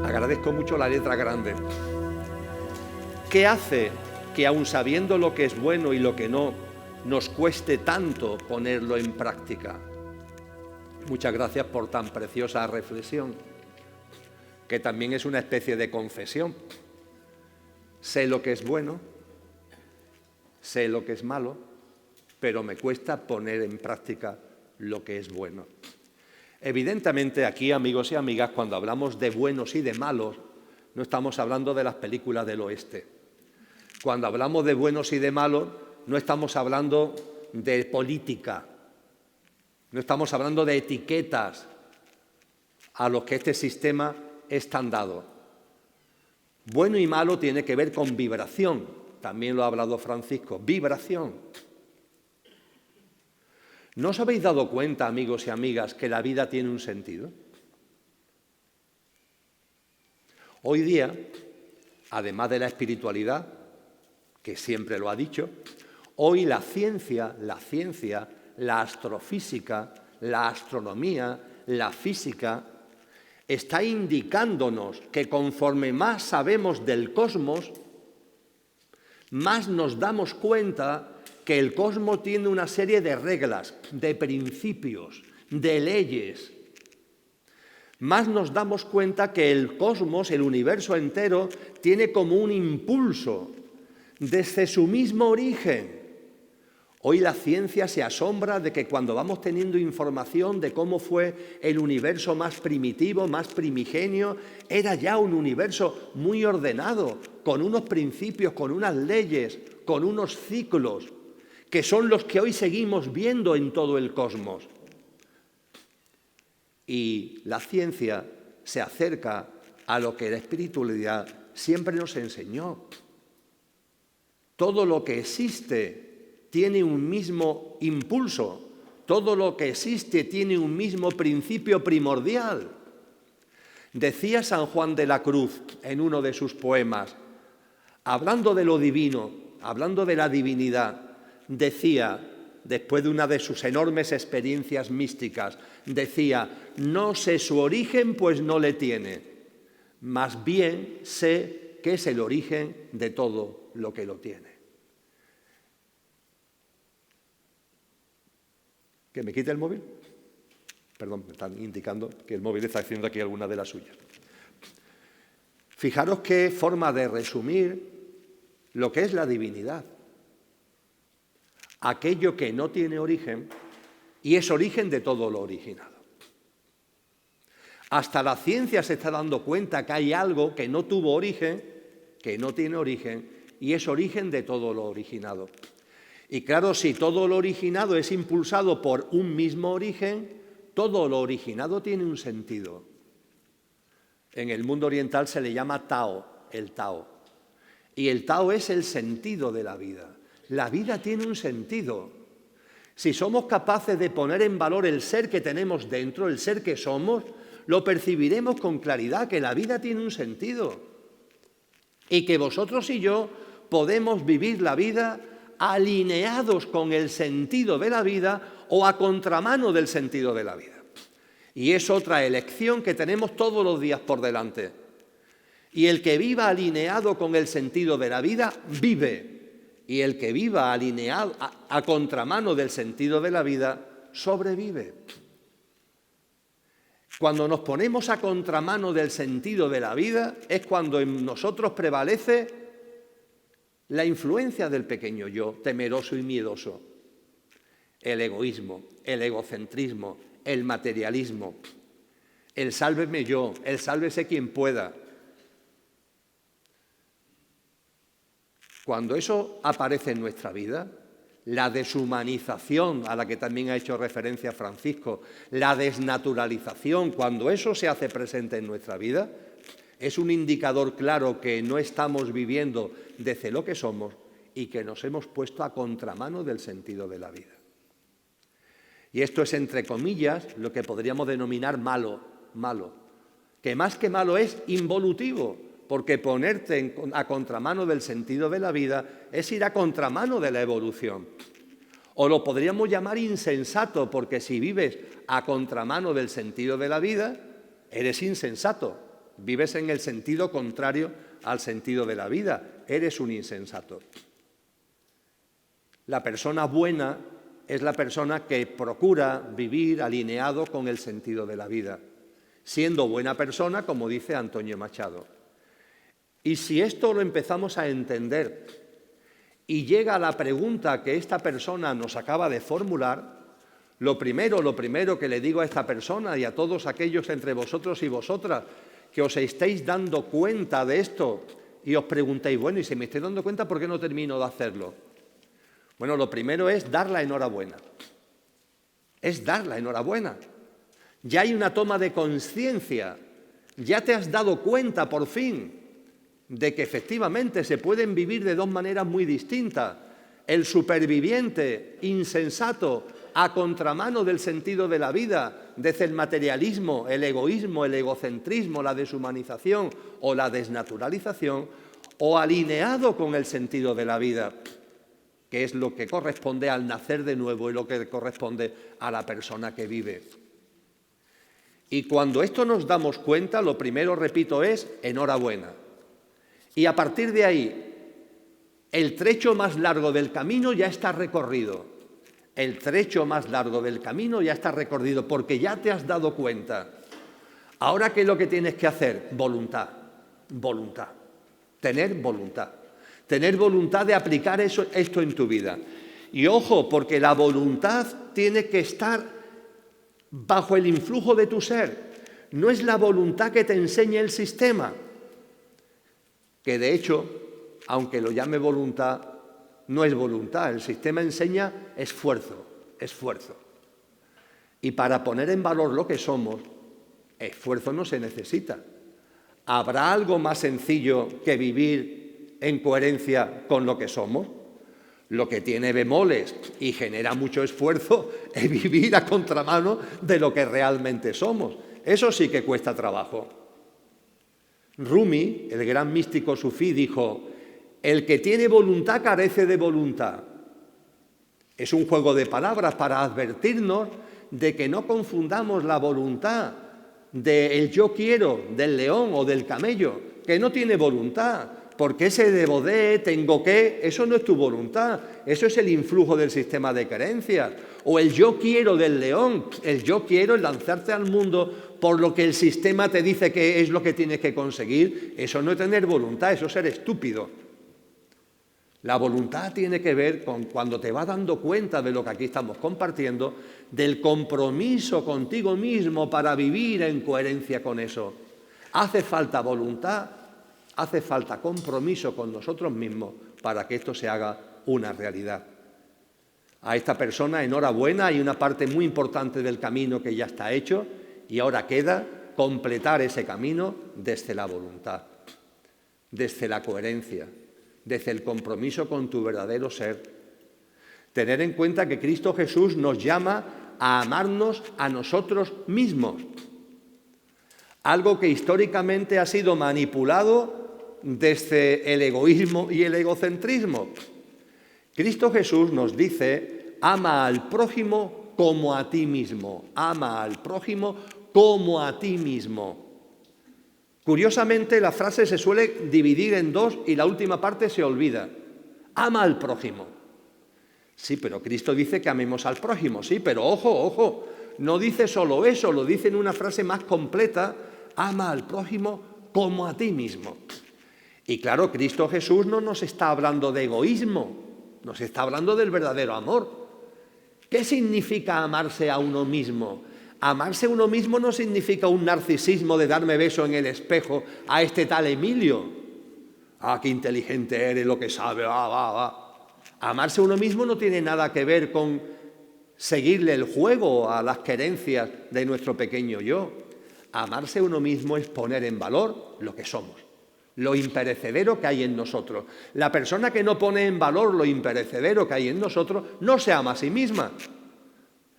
Agradezco mucho la letra grande. ¿Qué hace que, aun sabiendo lo que es bueno y lo que no, nos cueste tanto ponerlo en práctica? Muchas gracias por tan preciosa reflexión, que también es una especie de confesión. Sé lo que es bueno, sé lo que es malo, pero me cuesta poner en práctica lo que es bueno. Evidentemente aquí, amigos y amigas, cuando hablamos de buenos y de malos, no estamos hablando de las películas del oeste. Cuando hablamos de buenos y de malos, no estamos hablando de política, no estamos hablando de etiquetas a los que este sistema es tan dado. Bueno y malo tiene que ver con vibración, también lo ha hablado Francisco, vibración. ¿No os habéis dado cuenta, amigos y amigas, que la vida tiene un sentido? Hoy día, además de la espiritualidad, que siempre lo ha dicho, hoy la ciencia, la astrofísica, la astronomía, la física, está indicándonos que conforme más sabemos del cosmos, más nos damos cuenta que el cosmos tiene una serie de reglas, de principios, de leyes. Más nos damos cuenta que el cosmos, el universo entero, tiene como un impulso desde su mismo origen. Hoy la ciencia se asombra de que cuando vamos teniendo información de cómo fue el universo más primitivo, más primigenio, era ya un universo muy ordenado, con unos principios, con unas leyes, con unos ciclos, que son los que hoy seguimos viendo en todo el cosmos. Y la ciencia se acerca a lo que la espiritualidad siempre nos enseñó. Todo lo que existe tiene un mismo impulso, todo lo que existe tiene un mismo principio primordial. Decía San Juan de la Cruz en uno de sus poemas, hablando de lo divino, hablando de la divinidad, decía, después de una de sus enormes experiencias místicas, decía, no sé su origen, pues no le tiene, más bien sé que es el origen de todo lo que lo tiene. ¿Que me quite el móvil? Perdón, me están indicando que el móvil está haciendo aquí alguna de las suyas. Fijaros qué forma de resumir lo que es la divinidad. Aquello que no tiene origen y es origen de todo lo originado. Hasta la ciencia se está dando cuenta que hay algo que no tuvo origen, que no tiene origen y es origen de todo lo originado. Y claro, si todo lo originado es impulsado por un mismo origen, todo lo originado tiene un sentido. En el mundo oriental se le llama Tao, el Tao. Y el Tao es el sentido de la vida. La vida tiene un sentido. Si somos capaces de poner en valor el ser que tenemos dentro, el ser que somos, lo percibiremos con claridad, que la vida tiene un sentido. Y que vosotros y yo podemos vivir la vida alineados con el sentido de la vida o a contramano del sentido de la vida. Y es otra elección que tenemos todos los días por delante. Y el que viva alineado con el sentido de la vida, vive. Y el que viva alineado a contramano del sentido de la vida, sobrevive. Cuando nos ponemos a contramano del sentido de la vida, es cuando en nosotros prevalece la influencia del pequeño yo, temeroso y miedoso, el egoísmo, el egocentrismo, el materialismo, el sálveme yo, el sálvese quien pueda. Cuando eso aparece en nuestra vida, la deshumanización a la que también ha hecho referencia Francisco, la desnaturalización, cuando eso se hace presente en nuestra vida, es un indicador claro que no estamos viviendo desde lo que somos y que nos hemos puesto a contramano del sentido de la vida. Y esto es, entre comillas, lo que podríamos denominar malo, que más que malo es involutivo, porque ponerte a contramano del sentido de la vida es ir a contramano de la evolución. O lo podríamos llamar insensato, porque si vives a contramano del sentido de la vida, eres insensato. Vives en el sentido contrario al sentido de la vida. Eres un insensato. La persona buena es la persona que procura vivir alineado con el sentido de la vida, siendo buena persona, como dice Antonio Machado. Y si esto lo empezamos a entender y llega la pregunta que esta persona nos acaba de formular, lo primero que le digo a esta persona y a todos aquellos entre vosotros y vosotras que os estéis dando cuenta de esto y os preguntéis, bueno, y si me estoy dando cuenta, ¿por qué no termino de hacerlo? Bueno, lo primero es dar la enhorabuena. Es dar la enhorabuena. Ya hay una toma de conciencia. Ya te has dado cuenta, por fin, de que efectivamente se pueden vivir de dos maneras muy distintas. El superviviente, insensato, a contramano del sentido de la vida, desde el materialismo, el egoísmo, el egocentrismo, la deshumanización o la desnaturalización, o alineado con el sentido de la vida, que es lo que corresponde al nacer de nuevo y lo que corresponde a la persona que vive. Y cuando esto nos damos cuenta, lo primero, repito, es enhorabuena. Y a partir de ahí, el trecho más largo del camino ya está recorrido. El trecho más largo del camino ya está recorrido porque ya te has dado cuenta. Ahora, ¿qué es lo que tienes que hacer? Voluntad, voluntad, tener voluntad. Tener voluntad de aplicar esto en tu vida. Y ojo, porque la voluntad tiene que estar bajo el influjo de tu ser. No es la voluntad que te enseñe el sistema, que de hecho, aunque lo llame voluntad, no es voluntad. El sistema enseña esfuerzo, esfuerzo. Y para poner en valor lo que somos, esfuerzo no se necesita. ¿Habrá algo más sencillo que vivir en coherencia con lo que somos? Lo que tiene bemoles y genera mucho esfuerzo es vivir a contramano de lo que realmente somos. Eso sí que cuesta trabajo. Rumi, el gran místico sufí, dijo: el que tiene voluntad carece de voluntad. Es un juego de palabras para advertirnos de que no confundamos la voluntad del yo quiero, del león o del camello, que no tiene voluntad, porque ese debo de, tengo que, eso no es tu voluntad, eso es el influjo del sistema de creencias. O el yo quiero del león, el yo quiero es lanzarte al mundo por lo que el sistema te dice que es lo que tienes que conseguir, eso no es tener voluntad, eso es ser estúpido. La voluntad tiene que ver con cuando te vas dando cuenta de lo que aquí estamos compartiendo, del compromiso contigo mismo para vivir en coherencia con eso. Hace falta voluntad, hace falta compromiso con nosotros mismos para que esto se haga una realidad. A esta persona, enhorabuena, hay una parte muy importante del camino que ya está hecho y ahora queda completar ese camino desde la voluntad, desde la coherencia, desde el compromiso con tu verdadero ser. Tener en cuenta que Cristo Jesús nos llama a amarnos a nosotros mismos. Algo que históricamente ha sido manipulado desde el egoísmo y el egocentrismo. Cristo Jesús nos dice: ama al prójimo como a ti mismo. Ama al prójimo como a ti mismo. Curiosamente, la frase se suele dividir en dos y la última parte se olvida. Ama al prójimo. Sí, pero Cristo dice que amemos al prójimo. Sí, pero ojo, ojo, no dice solo eso, lo dice en una frase más completa: ama al prójimo como a ti mismo. Y claro, Cristo Jesús no nos está hablando de egoísmo, nos está hablando del verdadero amor. ¿Qué significa amarse a uno mismo? Amarse a uno mismo no significa un narcisismo de darme beso en el espejo a este tal Emilio. Ah, qué inteligente eres, lo que sabe, Amarse a uno mismo no tiene nada que ver con seguirle el juego a las querencias de nuestro pequeño yo. Amarse a uno mismo es poner en valor lo que somos, lo imperecedero que hay en nosotros. La persona que no pone en valor lo imperecedero que hay en nosotros no se ama a sí misma.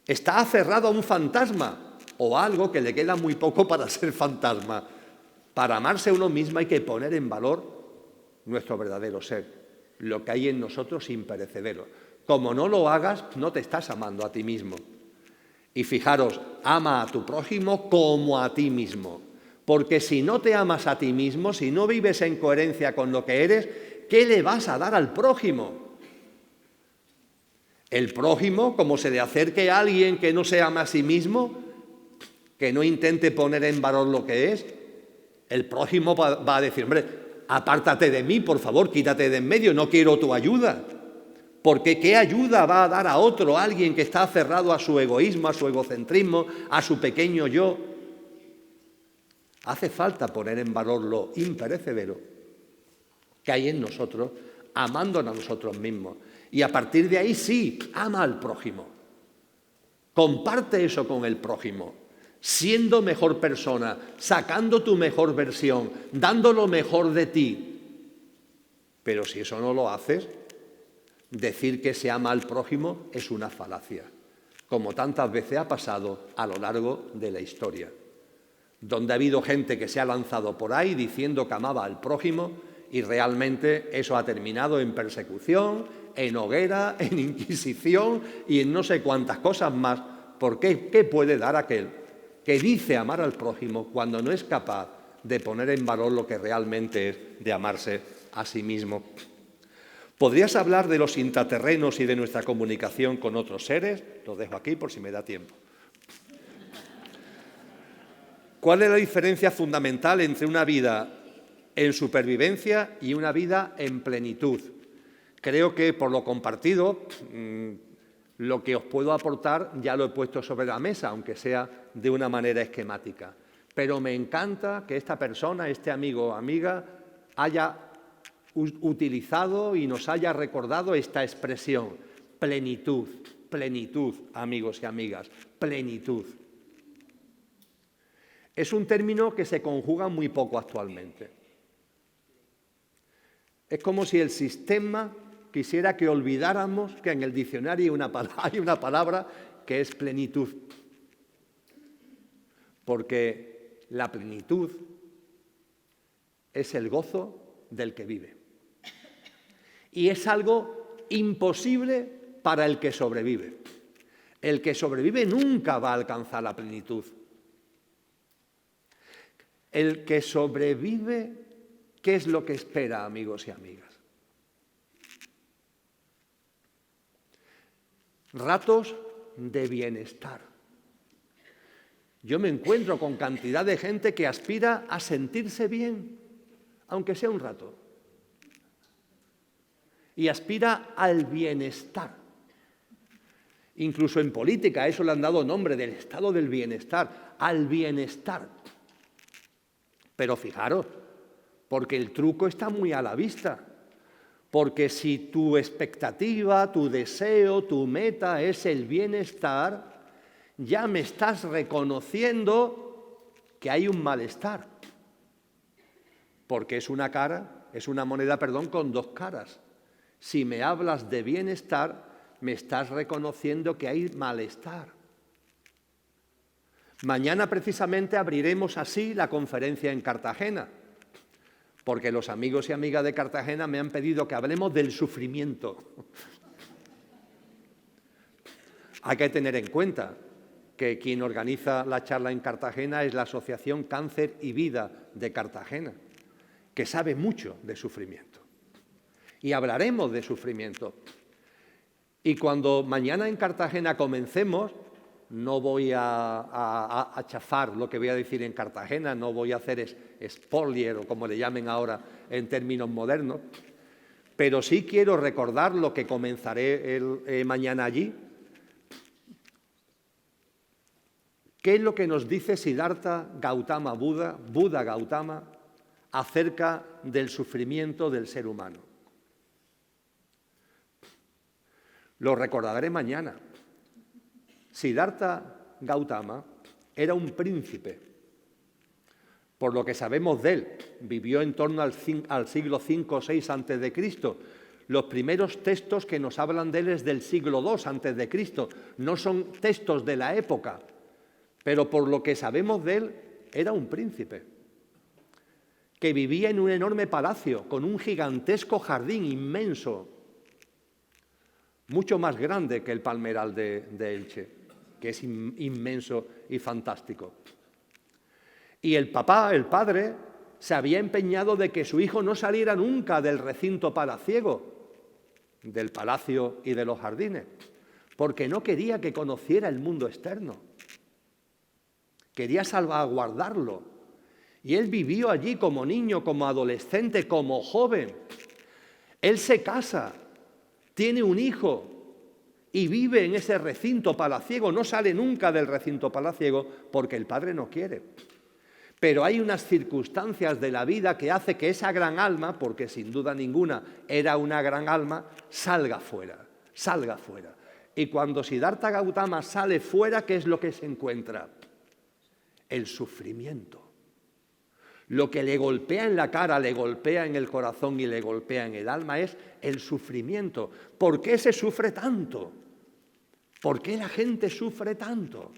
Está aferrado a un fantasma o a algo que le queda muy poco para ser fantasma. Para amarse a uno mismo hay que poner en valor nuestro verdadero ser, lo que hay en nosotros imperecedero. Como no lo hagas, no te estás amando a ti mismo. Y fijaros, ama a tu prójimo como a ti mismo. Porque si no te amas a ti mismo, si no vives en coherencia con lo que eres, ¿qué le vas a dar al prójimo? El prójimo, como se le acerque a alguien que no se ama a sí mismo, que no intente poner en valor lo que es, el prójimo va a decir, hombre, apártate de mí, por favor, quítate de en medio, no quiero tu ayuda. Porque ¿qué ayuda va a dar a otro, a alguien que está cerrado a su egoísmo, a su egocentrismo, a su pequeño yo? Hace falta poner en valor lo imperecedero que hay en nosotros, amándonos a nosotros mismos. Y a partir de ahí sí, ama al prójimo. Comparte eso con el prójimo, siendo mejor persona, sacando tu mejor versión, dando lo mejor de ti. Pero si eso no lo haces, decir que se ama al prójimo es una falacia, como tantas veces ha pasado a lo largo de la historia, donde ha habido gente que se ha lanzado por ahí diciendo que amaba al prójimo y realmente eso ha terminado en persecución, en hoguera, en inquisición y en no sé cuántas cosas más. ¿Por qué? ¿Qué puede dar aquel que dice amar al prójimo cuando no es capaz de poner en valor lo que realmente es de amarse a sí mismo? ¿Podrías hablar de los intraterrenos y de nuestra comunicación con otros seres? Lo dejo aquí por si me da tiempo. ¿Cuál es la diferencia fundamental entre una vida en supervivencia y una vida en plenitud? Creo que por lo compartido, lo que os puedo aportar ya lo he puesto sobre la mesa, aunque sea de una manera esquemática. Pero me encanta que esta persona, este amigo o amiga, haya utilizado y nos haya recordado esta expresión, plenitud, plenitud, amigos y amigas, plenitud. Es un término que se conjuga muy poco actualmente. Es como si el sistema quisiera que olvidáramos que en el diccionario hay una palabra que es plenitud. Porque la plenitud es el gozo del que vive. Y es algo imposible para el que sobrevive. El que sobrevive nunca va a alcanzar la plenitud. El que sobrevive, ¿qué es lo que espera, amigos y amigas? Ratos de bienestar. Yo me encuentro con cantidad de gente que aspira a sentirse bien, aunque sea un rato. Y aspira al bienestar. Incluso en política, a eso le han dado nombre del estado del bienestar, al bienestar. Pero fijaros, porque el truco está muy a la vista. Porque si tu expectativa, tu deseo, tu meta es el bienestar, ya me estás reconociendo que hay un malestar. Porque es una moneda, con dos caras. Si me hablas de bienestar, me estás reconociendo que hay malestar. Mañana precisamente abriremos así la conferencia en Cartagena, porque los amigos y amigas de Cartagena me han pedido que hablemos del sufrimiento. Hay que tener en cuenta que quien organiza la charla en Cartagena es la Asociación Cáncer y Vida de Cartagena, que sabe mucho de sufrimiento. Y hablaremos de sufrimiento. Y cuando mañana en Cartagena comencemos, no voy a chafar lo que voy a decir en Cartagena, no voy a hacer spoiler o como le llamen ahora en términos modernos, pero sí quiero recordar lo que comenzaré mañana allí. ¿Qué es lo que nos dice Siddhartha Gautama Buda Gautama, acerca del sufrimiento del ser humano? Lo recordaré mañana. Siddhartha Gautama era un príncipe. Por lo que sabemos de él, vivió en torno al siglo V o VI a.C. Los primeros textos que nos hablan de él es del siglo II a.C. No son textos de la época, pero por lo que sabemos de él, era un príncipe que vivía en un enorme palacio con un gigantesco jardín inmenso, mucho más grande que el Palmeral de Elche, que es inmenso y fantástico. Y el papá, el padre, se había empeñado de que su hijo no saliera nunca del recinto palaciego, del palacio y de los jardines, porque no quería que conociera el mundo externo. Quería salvaguardarlo. Y él vivió allí como niño, como adolescente, como joven. Él se casa, tiene un hijo y vive en ese recinto palaciego. No sale nunca del recinto palaciego porque el padre no quiere. Pero hay unas circunstancias de la vida que hace que esa gran alma, porque sin duda ninguna era una gran alma, salga fuera, salga fuera. Y cuando Siddhartha Gautama sale fuera, ¿qué es lo que se encuentra? El sufrimiento. Lo que le golpea en la cara, le golpea en el corazón y le golpea en el alma es el sufrimiento. ¿Por qué se sufre tanto? ¿Por qué la gente sufre tanto?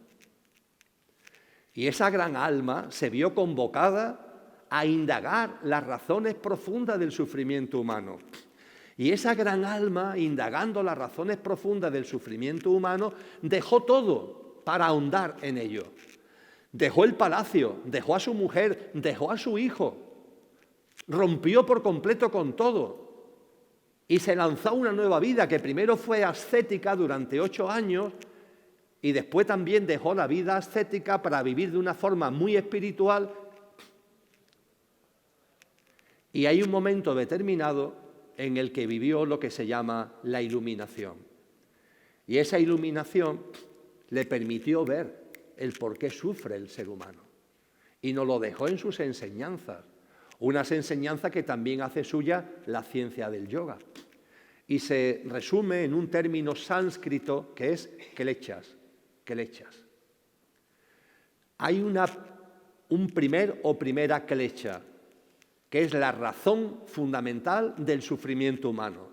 Y esa gran alma se vio convocada a indagar las razones profundas del sufrimiento humano. Y esa gran alma, indagando las razones profundas del sufrimiento humano, dejó todo para ahondar en ello. Dejó el palacio, dejó a su mujer, dejó a su hijo, rompió por completo con todo y se lanzó a una nueva vida que primero fue ascética durante 8 años y después también dejó la vida ascética para vivir de una forma muy espiritual. Y hay un momento determinado en el que vivió lo que se llama la iluminación. Y esa iluminación le permitió ver el por qué sufre el ser humano. Y nos lo dejó en sus enseñanzas, unas enseñanzas que también hace suya la ciencia del yoga. Y se resume en un término sánscrito que es klechas, klechas. Hay un primer o primera klecha, que es la razón fundamental del sufrimiento humano.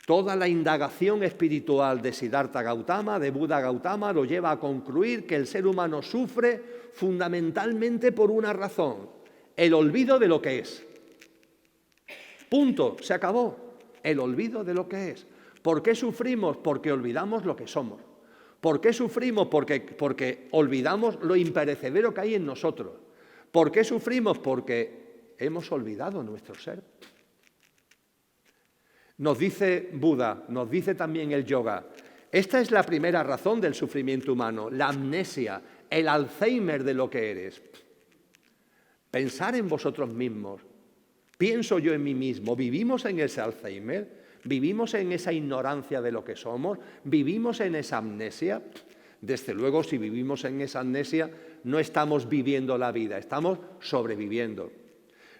Toda la indagación espiritual de Siddhartha Gautama, de Buda Gautama, lo lleva a concluir que el ser humano sufre fundamentalmente por una razón: el olvido de lo que es. Punto, se acabó. El olvido de lo que es. ¿Por qué sufrimos? Porque olvidamos lo que somos. ¿Por qué sufrimos? Porque olvidamos lo imperecedero que hay en nosotros. ¿Por qué sufrimos? Porque hemos olvidado nuestro ser. Nos dice Buda, nos dice también el yoga, esta es la primera razón del sufrimiento humano, la amnesia, el Alzheimer de lo que eres. Pensar en vosotros mismos, pienso yo en mí mismo, ¿vivimos en ese Alzheimer? ¿Vivimos en esa ignorancia de lo que somos? ¿Vivimos en esa amnesia? Desde luego, si vivimos en esa amnesia, no estamos viviendo la vida, estamos sobreviviendo.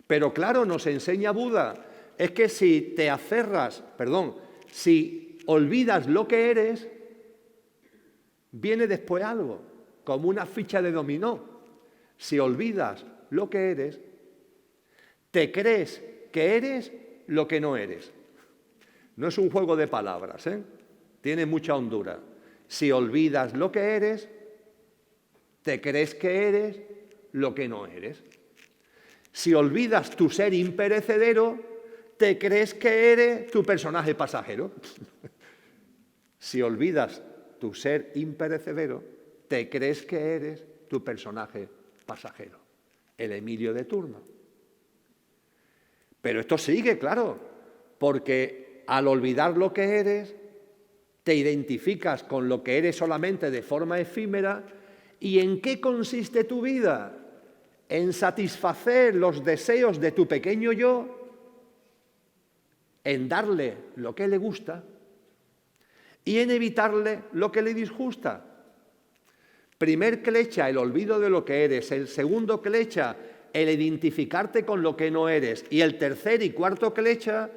Pero claro, nos enseña Buda, es que si te aferras, si olvidas lo que eres, viene después algo, como una ficha de dominó. Si olvidas lo que eres, te crees que eres lo que no eres. No es un juego de palabras, tiene mucha hondura. Si olvidas lo que eres, te crees que eres lo que no eres. Si olvidas tu ser imperecedero, te crees que eres tu personaje pasajero. Si olvidas tu ser imperecedero, te crees que eres tu personaje pasajero, el Emilio de turno. Pero esto sigue, claro, porque al olvidar lo que eres, te identificas con lo que eres solamente de forma efímera. ¿Y en qué consiste tu vida? En satisfacer los deseos de tu pequeño yo, en darle lo que le gusta y en evitarle lo que le disgusta. Primer klecha, el olvido de lo que eres. El segundo klecha, el identificarte con lo que no eres. Y el tercer y cuarto klecha,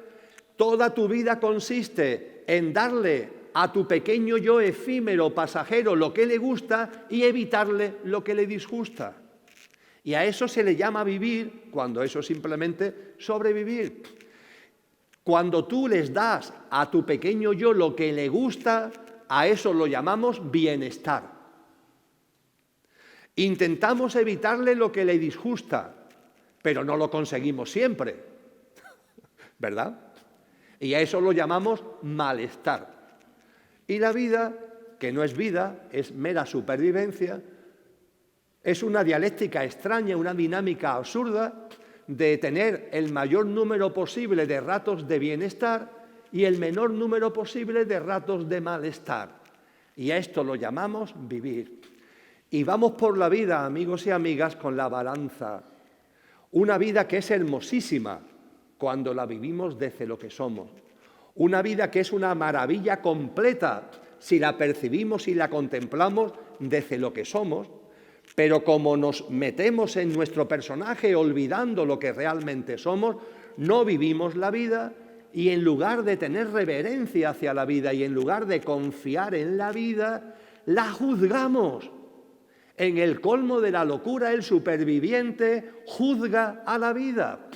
toda tu vida consiste en darle a tu pequeño yo efímero, pasajero, lo que le gusta y evitarle lo que le disgusta. Y a eso se le llama vivir, cuando eso es simplemente sobrevivir. Cuando tú les das a tu pequeño yo lo que le gusta, a eso lo llamamos bienestar. Intentamos evitarle lo que le disgusta, pero no lo conseguimos siempre, ¿verdad? Y a eso lo llamamos malestar. Y la vida, que no es vida, es mera supervivencia, Es una dialéctica extraña, una dinámica absurda de tener el mayor número posible de ratos de bienestar y el menor número posible de ratos de malestar. Y a esto lo llamamos vivir. Y vamos por la vida, amigos y amigas, con la balanza. Una vida que es hermosísima cuando la vivimos desde lo que somos. Una vida que es una maravilla completa si la percibimos y la contemplamos desde lo que somos, pero como nos metemos en nuestro personaje olvidando lo que realmente somos, no vivimos la vida y en lugar de tener reverencia hacia la vida y en lugar de confiar en la vida, la juzgamos. En el colmo de la locura, el superviviente juzga a la vida.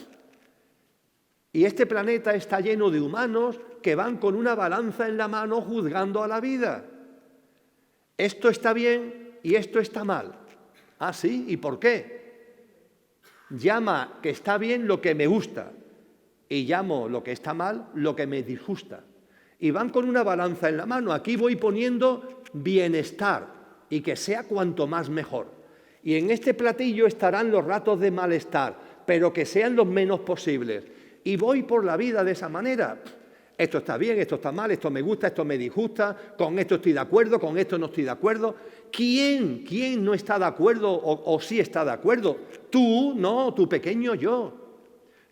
Y este planeta está lleno de humanos que van con una balanza en la mano juzgando a la vida. Esto está bien y esto está mal. ¿Ah, sí? ¿Y por qué? Llama que está bien lo que me gusta y llamo lo que está mal lo que me disgusta. Y van con una balanza en la mano. Aquí voy poniendo bienestar y que sea cuanto más mejor. Y en este platillo estarán los ratos de malestar, pero que sean los menos posibles. Y voy por la vida de esa manera. Esto está bien, esto está mal, esto me gusta, esto me disgusta, con esto estoy de acuerdo, con esto no estoy de acuerdo. ¿Quién no está de acuerdo o sí está de acuerdo? Tú, no, tu pequeño yo.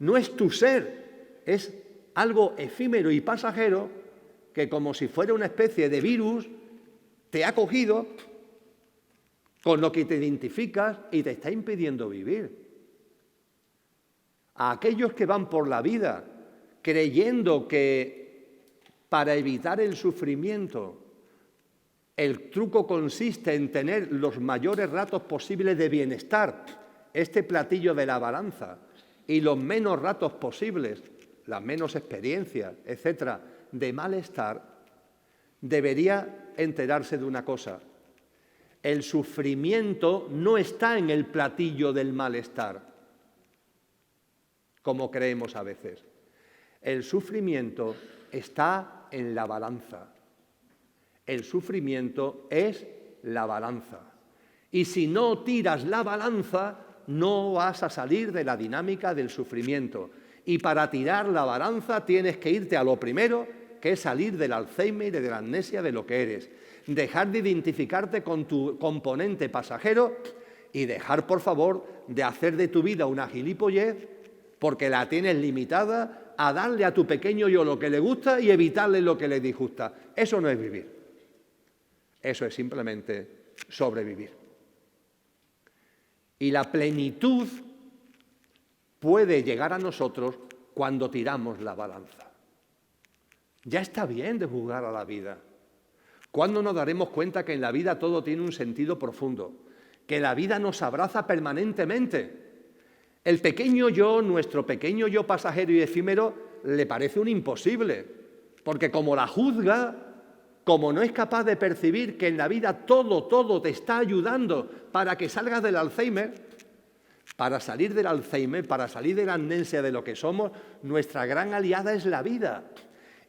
No es tu ser, es algo efímero y pasajero que como si fuera una especie de virus te ha cogido, con lo que te identificas y te está impidiendo vivir. A aquellos que van por la vida creyendo que para evitar el sufrimiento el truco consiste en tener los mayores ratos posibles de bienestar, este platillo de la balanza, y los menos ratos posibles, las menos experiencias, etcétera, de malestar, debería enterarse de una cosa. El sufrimiento no está en el platillo del malestar, como creemos a veces. El sufrimiento está en la balanza. El sufrimiento es la balanza. Y si no tiras la balanza, no vas a salir de la dinámica del sufrimiento. Y para tirar la balanza tienes que irte a lo primero, que es salir del Alzheimer y de la amnesia de lo que eres. Dejar de identificarte con tu componente pasajero y dejar, por favor, de hacer de tu vida una gilipollez porque la tienes limitada a darle a tu pequeño yo lo que le gusta y evitarle lo que le disgusta. Eso no es vivir. Eso es simplemente sobrevivir. Y la plenitud puede llegar a nosotros cuando tiramos la balanza. Ya está bien de juzgar a la vida. ¿Cuándo nos daremos cuenta que en la vida todo tiene un sentido profundo? Que la vida nos abraza permanentemente. El pequeño yo, nuestro pequeño yo pasajero y efímero, le parece un imposible, porque como la juzga, como no es capaz de percibir que en la vida todo te está ayudando para que salgas del Alzheimer, para salir del Alzheimer, para salir de la amnesia de lo que somos, nuestra gran aliada es la vida.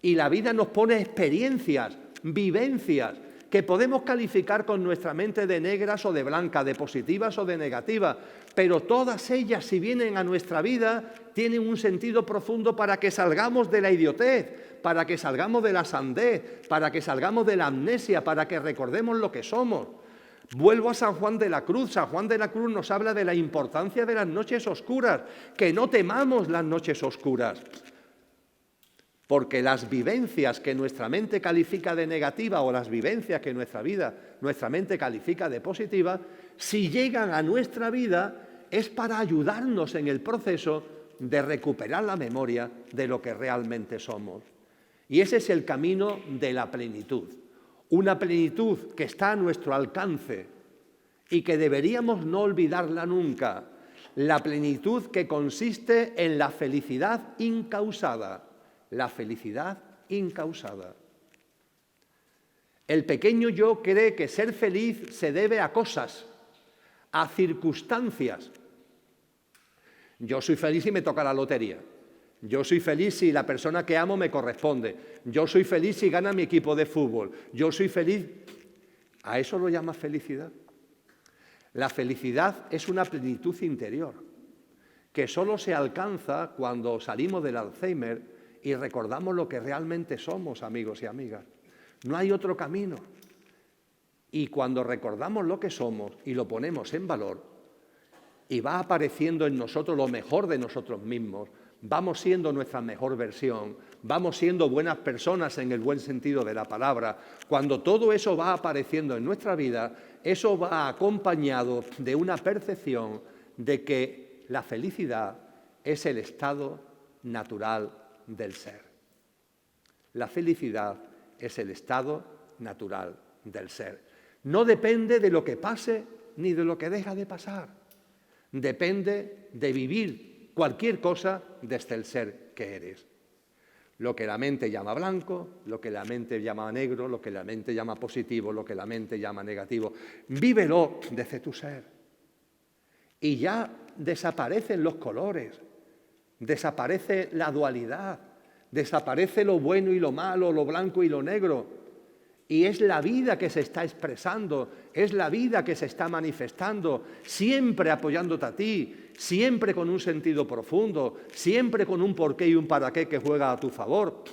Y la vida nos pone experiencias, vivencias, que podemos calificar con nuestra mente de negras o de blancas, de positivas o de negativas, pero todas ellas, si vienen a nuestra vida, tienen un sentido profundo para que salgamos de la idiotez, para que salgamos de la sandez, para que salgamos de la amnesia, para que recordemos lo que somos. Vuelvo a San Juan de la Cruz. San Juan de la Cruz nos habla de la importancia de las noches oscuras, que no temamos las noches oscuras. Porque las vivencias que nuestra mente califica de negativa o las vivencias que nuestra mente califica de positiva, si llegan a nuestra vida es para ayudarnos en el proceso de recuperar la memoria de lo que realmente somos. Y ese es el camino de la plenitud. Una plenitud que está a nuestro alcance y que deberíamos no olvidarla nunca. La plenitud que consiste en la felicidad incausada. La felicidad incausada. El pequeño yo cree que ser feliz se debe a cosas, a circunstancias. Yo soy feliz si me toca la lotería. Yo soy feliz si la persona que amo me corresponde. Yo soy feliz si gana mi equipo de fútbol. Yo soy feliz. ¿A eso lo llamas felicidad? La felicidad es una plenitud interior que solo se alcanza cuando salimos del Alzheimer y recordamos lo que realmente somos, amigos y amigas. No hay otro camino. Y cuando recordamos lo que somos y lo ponemos en valor, y va apareciendo en nosotros lo mejor de nosotros mismos, vamos siendo nuestra mejor versión, vamos siendo buenas personas en el buen sentido de la palabra. Cuando todo eso va apareciendo en nuestra vida, eso va acompañado de una percepción de que la felicidad es el estado natural del ser. La felicidad es el estado natural del ser. No depende de lo que pase ni de lo que deja de pasar. Depende de vivir cualquier cosa desde el ser que eres. Lo que la mente llama blanco, lo que la mente llama negro, lo que la mente llama positivo, lo que la mente llama negativo. Vívelo desde tu ser. Y ya desaparecen los colores, desaparece la dualidad, desaparece lo bueno y lo malo, lo blanco y lo negro. Y es la vida que se está expresando, es la vida que se está manifestando, siempre apoyándote a ti, siempre con un sentido profundo, siempre con un porqué y un para qué que juega a tu favor.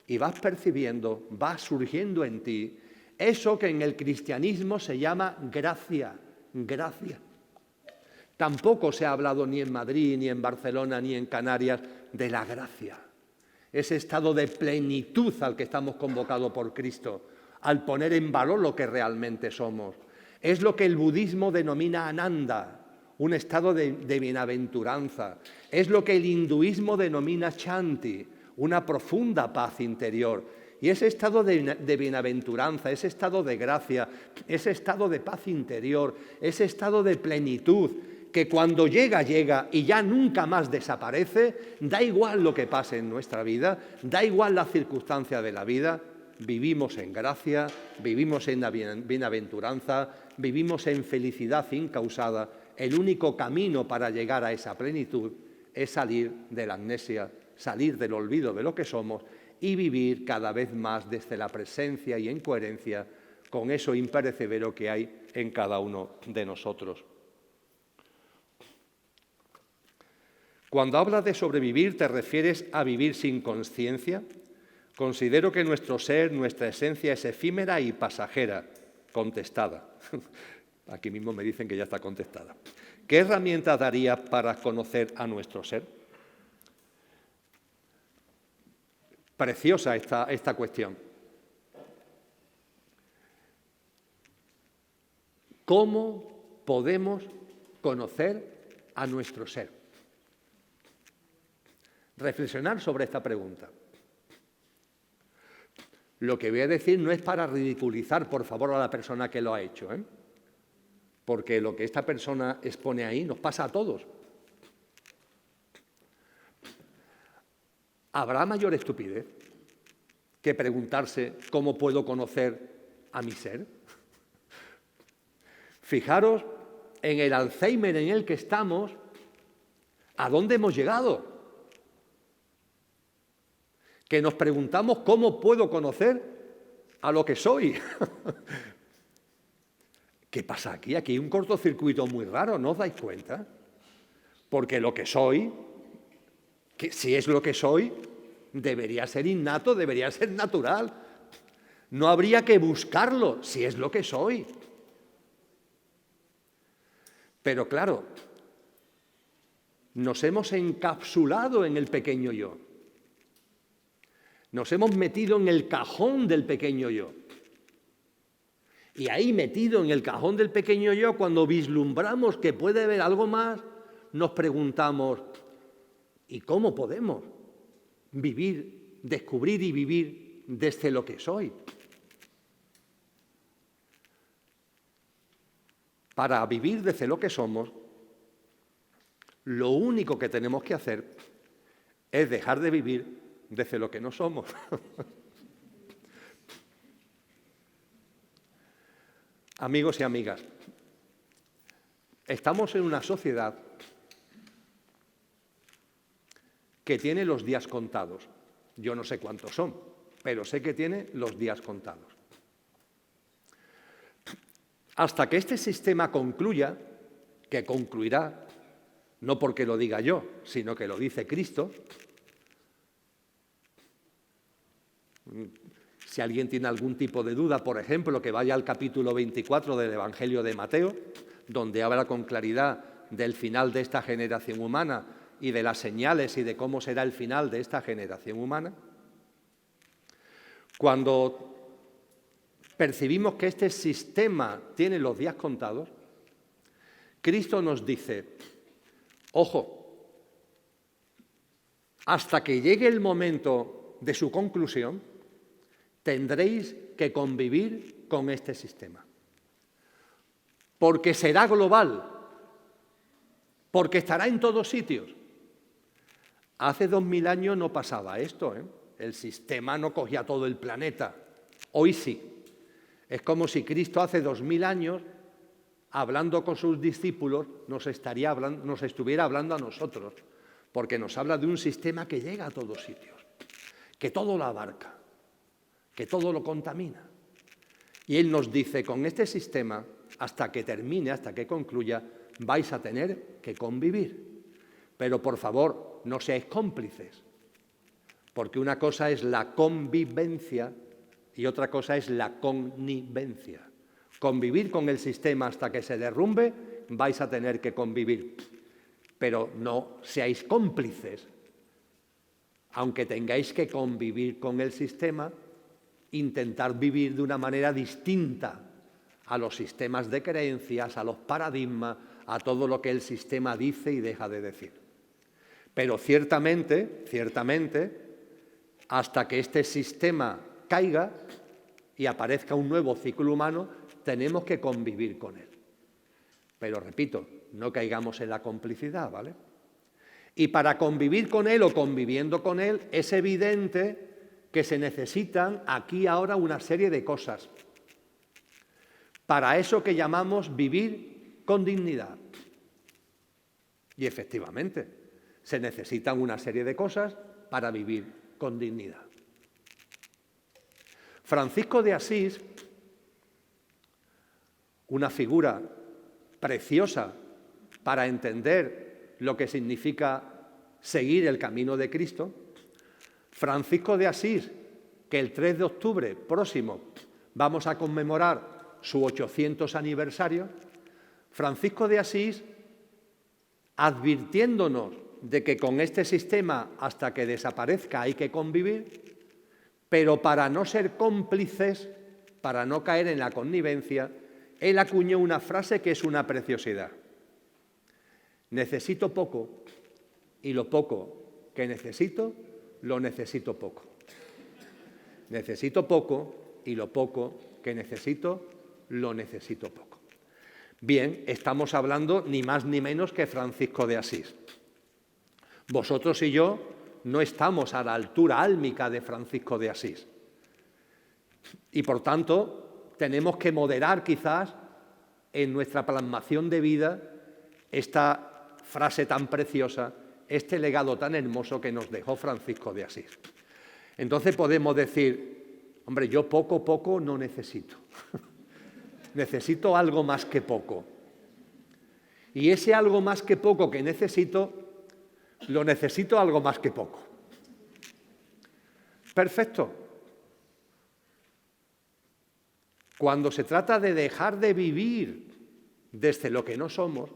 Y vas percibiendo, va surgiendo en ti eso que en el cristianismo se llama gracia, gracia. Tampoco se ha hablado ni en Madrid, ni en Barcelona, ni en Canarias de la gracia. Ese estado de plenitud al que estamos convocados por Cristo, al poner en valor lo que realmente somos. Es lo que el budismo denomina Ananda, un estado de bienaventuranza. Es lo que el hinduismo denomina Shanti, una profunda paz interior. Y ese estado de bienaventuranza, ese estado de gracia, ese estado de paz interior, ese estado de plenitud, que cuando llega, llega y ya nunca más desaparece, da igual lo que pase en nuestra vida, da igual la circunstancia de la vida, vivimos en gracia, vivimos en la bienaventuranza, vivimos en felicidad incausada. El único camino para llegar a esa plenitud es salir de la amnesia, salir del olvido de lo que somos y vivir cada vez más desde la presencia y en coherencia con eso imperecedero que hay en cada uno de nosotros. Cuando hablas de sobrevivir, ¿te refieres a vivir sin conciencia? Considero que nuestro ser, nuestra esencia es efímera y pasajera. Contestada. Aquí mismo me dicen que ya está contestada. ¿Qué herramientas daría para conocer a nuestro ser? Preciosa esta cuestión. ¿Cómo podemos conocer a nuestro ser? Reflexionar sobre esta pregunta. Lo que voy a decir no es para ridiculizar, por favor, a la persona que lo ha hecho, porque lo que esta persona expone ahí nos pasa a todos. ¿Habrá mayor estupidez que preguntarse cómo puedo conocer a mi ser? Fijaros en el Alzheimer en el que estamos, ¿a dónde hemos llegado? Que nos preguntamos cómo puedo conocer a lo que soy. ¿Qué pasa aquí? Aquí hay un cortocircuito muy raro, ¿no os dais cuenta? Porque lo que soy, que si es lo que soy, debería ser innato, debería ser natural. No habría que buscarlo si es lo que soy. Pero claro, nos hemos encapsulado en el pequeño yo. Nos hemos metido en el cajón del pequeño yo. Y ahí metido en el cajón del pequeño yo, cuando vislumbramos que puede haber algo más, nos preguntamos, ¿y cómo podemos vivir, descubrir y vivir desde lo que soy? Para vivir desde lo que somos, lo único que tenemos que hacer es dejar de vivir desde lo que no somos. Amigos y amigas, estamos en una sociedad que tiene los días contados. Yo no sé cuántos son, pero sé que tiene los días contados. hasta que este sistema concluya, que concluirá, no porque lo diga yo, sino que lo dice Cristo. Si alguien tiene algún tipo de duda, por ejemplo, que vaya al capítulo 24 del Evangelio de Mateo, donde habla con claridad del final de esta generación humana y de las señales y de cómo será el final de esta generación humana. Cuando percibimos que este sistema tiene los días contados, Cristo nos dice, ojo, hasta que llegue el momento de su conclusión, tendréis que convivir con este sistema. Porque será global, porque estará en todos sitios. Hace 2000 años no pasaba esto, ¿eh? El sistema no cogía todo el planeta. Hoy sí. Es como si Cristo hace 2000 años, hablando con sus discípulos, nos estuviera hablando a nosotros, porque nos habla de un sistema que llega a todos sitios, que todo lo abarca, que todo lo contamina. Y Él nos dice, con este sistema, hasta que termine, hasta que concluya, vais a tener que convivir. Pero, por favor, no seáis cómplices, porque una cosa es la convivencia y otra cosa es la connivencia. Convivir con el sistema hasta que se derrumbe, vais a tener que convivir. Pero no seáis cómplices. Aunque tengáis que convivir con el sistema, intentar vivir de una manera distinta a los sistemas de creencias, a los paradigmas, a todo lo que el sistema dice y deja de decir. Pero ciertamente, hasta que este sistema caiga y aparezca un nuevo ciclo humano, tenemos que convivir con él. Pero repito, no caigamos en la complicidad, ¿vale? Y para convivir con él o conviviendo con él, es evidente que se necesitan aquí ahora una serie de cosas. Para eso que llamamos vivir con dignidad. Y efectivamente, se necesitan una serie de cosas para vivir con dignidad. Francisco de Asís, una figura preciosa para entender lo que significa seguir el camino de Cristo, Francisco de Asís, que el 3 de octubre próximo vamos a conmemorar su 800 aniversario, Francisco de Asís, advirtiéndonos de que con este sistema hasta que desaparezca hay que convivir, pero para no ser cómplices, para no caer en la connivencia, él acuñó una frase que es una preciosidad. Necesito poco y lo poco que necesito, lo necesito poco. Necesito poco y lo poco que necesito, lo necesito poco. Bien, estamos hablando ni más ni menos que Francisco de Asís. Vosotros y yo no estamos a la altura álmica de Francisco de Asís. Y por tanto, tenemos que moderar quizás en nuestra plasmación de vida esta frase tan preciosa, este legado tan hermoso que nos dejó Francisco de Asís. Entonces podemos decir, hombre, yo poco no necesito. Necesito algo más que poco. Y ese algo más que poco que necesito, lo necesito algo más que poco. Perfecto. Cuando se trata de dejar de vivir desde lo que no somos,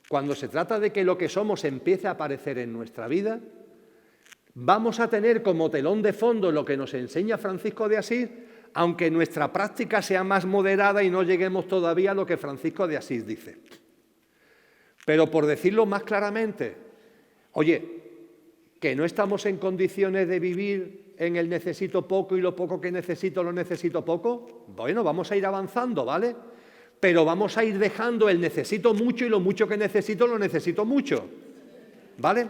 cuando se trata de que lo que somos empiece a aparecer en nuestra vida, vamos a tener como telón de fondo lo que nos enseña Francisco de Asís, aunque nuestra práctica sea más moderada y no lleguemos todavía a lo que Francisco de Asís dice. Pero por decirlo más claramente, oye, que no estamos en condiciones de vivir en el necesito poco y lo poco que necesito lo necesito poco, bueno, vamos a ir avanzando, ¿vale? Pero vamos a ir dejando el necesito mucho y lo mucho que necesito lo necesito mucho, ¿vale?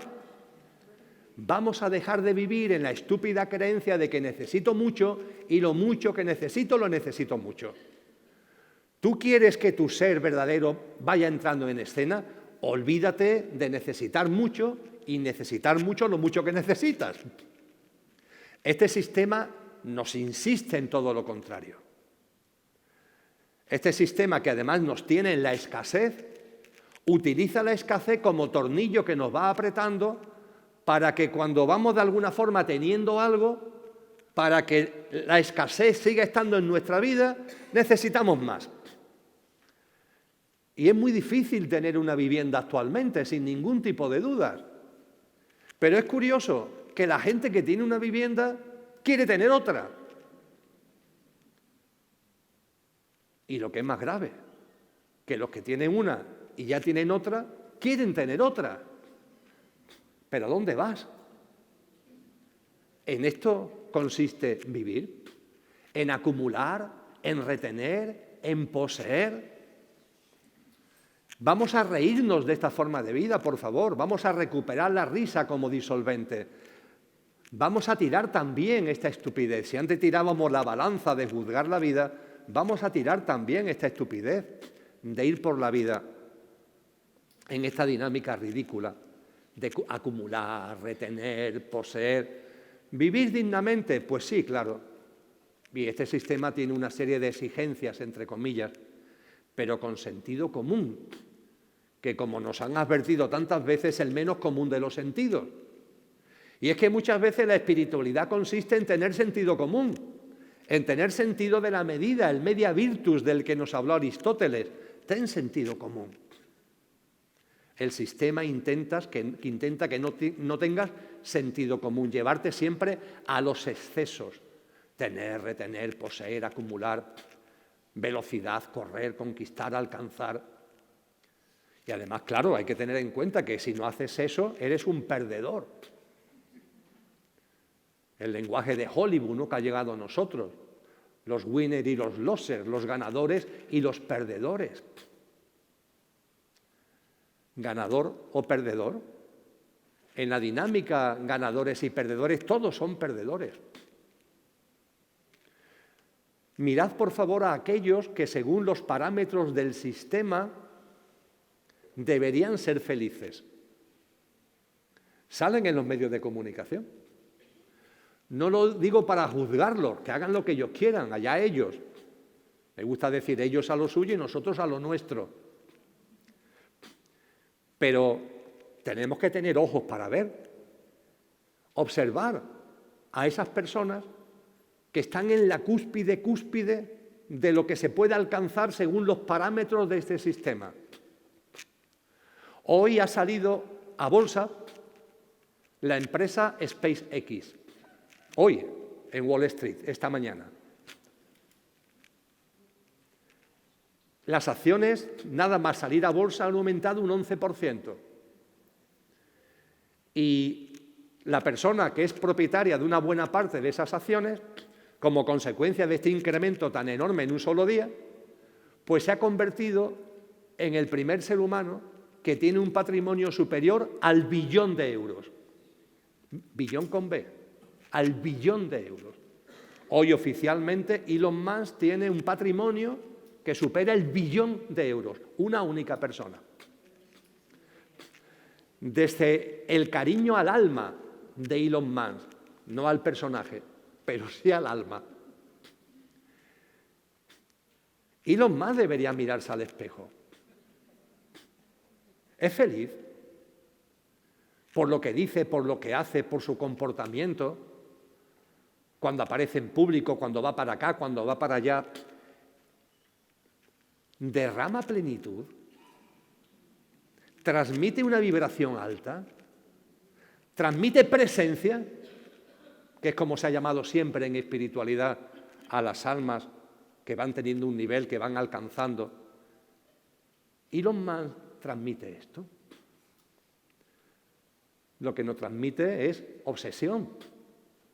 Vamos a dejar de vivir en la estúpida creencia de que necesito mucho y lo mucho que necesito lo necesito mucho. ¿Tú quieres que tu ser verdadero vaya entrando en escena? Olvídate de necesitar mucho y necesitar mucho lo mucho que necesitas. Este sistema nos insiste en todo lo contrario. Este sistema que además nos tiene en la escasez, utiliza la escasez como tornillo que nos va apretando para que cuando vamos de alguna forma teniendo algo, para que la escasez siga estando en nuestra vida, necesitamos más. Y es muy difícil tener una vivienda actualmente, sin ningún tipo de dudas. Pero es curioso que la gente que tiene una vivienda quiere tener otra. Y lo que es más grave, que los que tienen una y ya tienen otra, quieren tener otra. ¿Pero a dónde vas? En esto consiste vivir, en acumular, en retener, en poseer. Vamos a reírnos de esta forma de vida, por favor. Vamos a recuperar la risa como disolvente. Vamos a tirar también esta estupidez. Si antes tirábamos la balanza de juzgar la vida, vamos a tirar también esta estupidez de ir por la vida en esta dinámica ridícula de acumular, retener, poseer. ¿Vivir dignamente? Pues sí, claro. Y este sistema tiene una serie de exigencias, entre comillas, pero con sentido común, que como nos han advertido tantas veces, es el menos común de los sentidos. Y es que muchas veces la espiritualidad consiste en tener sentido común, en tener sentido de la medida, el media virtus del que nos habló Aristóteles. Ten sentido común. El sistema intenta que no tengas sentido común, llevarte siempre a los excesos. Tener, retener, poseer, acumular, velocidad, correr, conquistar, alcanzar. Y además, claro, hay que tener en cuenta que si no haces eso, eres un perdedor. El lenguaje de Hollywood, ¿no?, que ha llegado a nosotros. Los winners y los losers, los ganadores y los perdedores. Ganador o perdedor. En la dinámica ganadores y perdedores, todos son perdedores. Mirad, por favor, a aquellos que, según los parámetros del sistema, deberían ser felices. Salen en los medios de comunicación. No lo digo para juzgarlos, que hagan lo que ellos quieran, allá ellos. Me gusta decir ellos a lo suyo y nosotros a lo nuestro. Pero tenemos que tener ojos para ver, observar a esas personas que están en la cúspide de lo que se puede alcanzar según los parámetros de este sistema. Hoy ha salido a bolsa la empresa SpaceX. Hoy, en Wall Street, esta mañana. Las acciones, nada más salir a bolsa, han aumentado un 11%. Y la persona que es propietaria de una buena parte de esas acciones, como consecuencia de este incremento tan enorme en un solo día, pues se ha convertido en el primer ser humano que tiene un patrimonio superior al billón de euros. Billón con B. Al billón de euros. Hoy oficialmente Elon Musk tiene un patrimonio que supera el billón de euros, una única persona. Desde el cariño al alma de Elon Musk, no al personaje, pero sí al alma. Elon Musk debería mirarse al espejo. ¿Es feliz? Por lo que dice, por lo que hace, por su comportamiento. Cuando aparece en público, cuando va para acá, cuando va para allá, derrama plenitud, transmite una vibración alta, transmite presencia, que es como se ha llamado siempre en espiritualidad a las almas que van teniendo un nivel, que van alcanzando. Elon Musk transmite esto. Lo que nos transmite es obsesión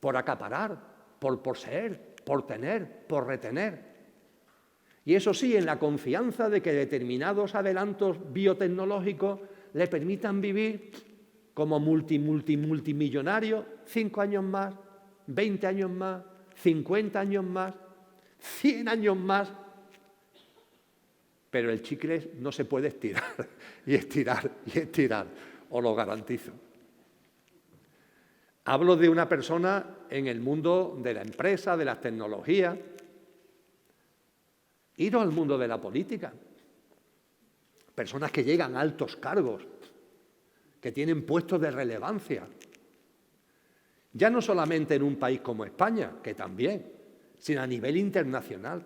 por acaparar, por poseer, por tener, por retener. Y eso sí, en la confianza de que determinados adelantos biotecnológicos le permitan vivir como multimillonario 5 años más, 20 años más, 50 años más, 100 años más. Pero el chicle no se puede estirar y estirar y estirar, os lo garantizo. Hablo de una persona en el mundo de la empresa, de las tecnologías, Iros al mundo de la política. Personas que llegan a altos cargos, que tienen puestos de relevancia. Ya no solamente en un país como España, que también, sino a nivel internacional.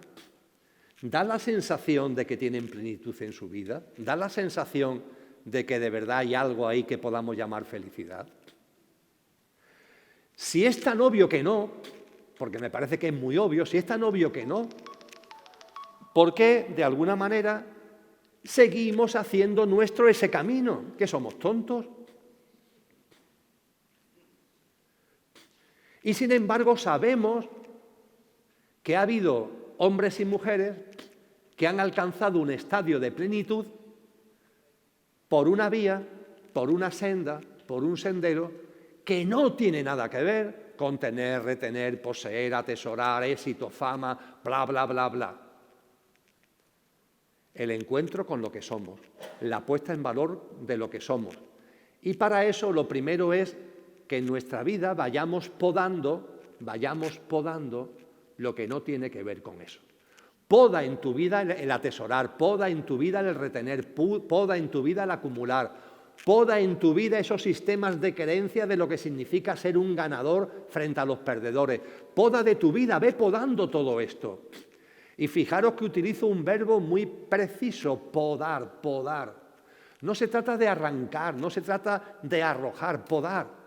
Da la sensación de que tienen plenitud en su vida, da la sensación de que de verdad hay algo ahí que podamos llamar felicidad. Si es tan obvio que no, porque me parece que es muy obvio, si es tan obvio que no, ¿por qué de alguna manera seguimos haciendo nuestro ese camino? ¿Que somos tontos? Y sin embargo sabemos que ha habido hombres y mujeres que han alcanzado un estadio de plenitud por una vía, por una senda, por un sendero que no tiene nada que ver con tener, retener, poseer, atesorar, éxito, fama, bla, bla, bla, bla. El encuentro con lo que somos, la puesta en valor de lo que somos. Y para eso lo primero es que en nuestra vida vayamos podando lo que no tiene que ver con eso. Poda en tu vida el atesorar, poda en tu vida el retener, poda en tu vida el acumular, poda en tu vida esos sistemas de creencia de lo que significa ser un ganador frente a los perdedores. Poda de tu vida, ve podando todo esto. Y fijaros que utilizo un verbo muy preciso, podar, podar. No se trata de arrancar, no se trata de arrojar, podar.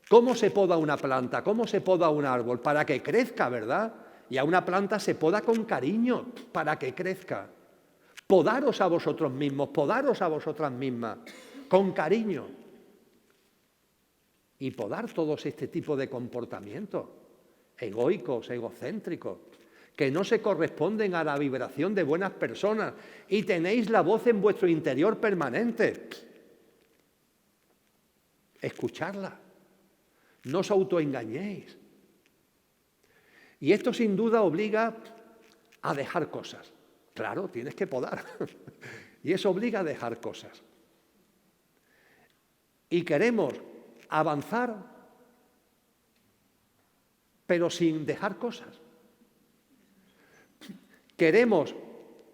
¿Cómo se poda una planta? ¿Cómo se poda un árbol? Para que crezca, ¿verdad? Y a una planta se poda con cariño para que crezca. Podaros a vosotros mismos, podaros a vosotras mismas, con cariño. Y podar todos este tipo de comportamientos, egoicos, egocéntricos, que no se corresponden a la vibración de buenas personas y tenéis la voz en vuestro interior permanente. Escucharla. No os autoengañéis. Y esto sin duda obliga a dejar cosas. Claro, tienes que podar. Y eso obliga a dejar cosas. Y queremos avanzar, pero sin dejar cosas. Queremos,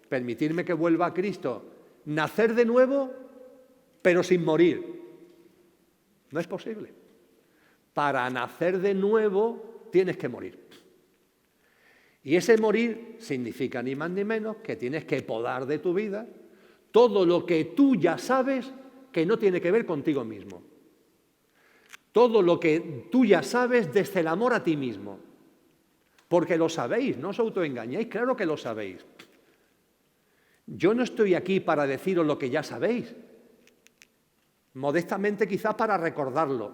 permitirme que vuelva a Cristo, nacer de nuevo, pero sin morir. No es posible. Para nacer de nuevo tienes que morir. Y ese morir significa ni más ni menos que tienes que podar de tu vida todo lo que tú ya sabes que no tiene que ver contigo mismo. Todo lo que tú ya sabes desde el amor a ti mismo. Porque lo sabéis, no os autoengañéis, claro que lo sabéis. Yo no estoy aquí para deciros lo que ya sabéis. Modestamente quizás para recordarlo,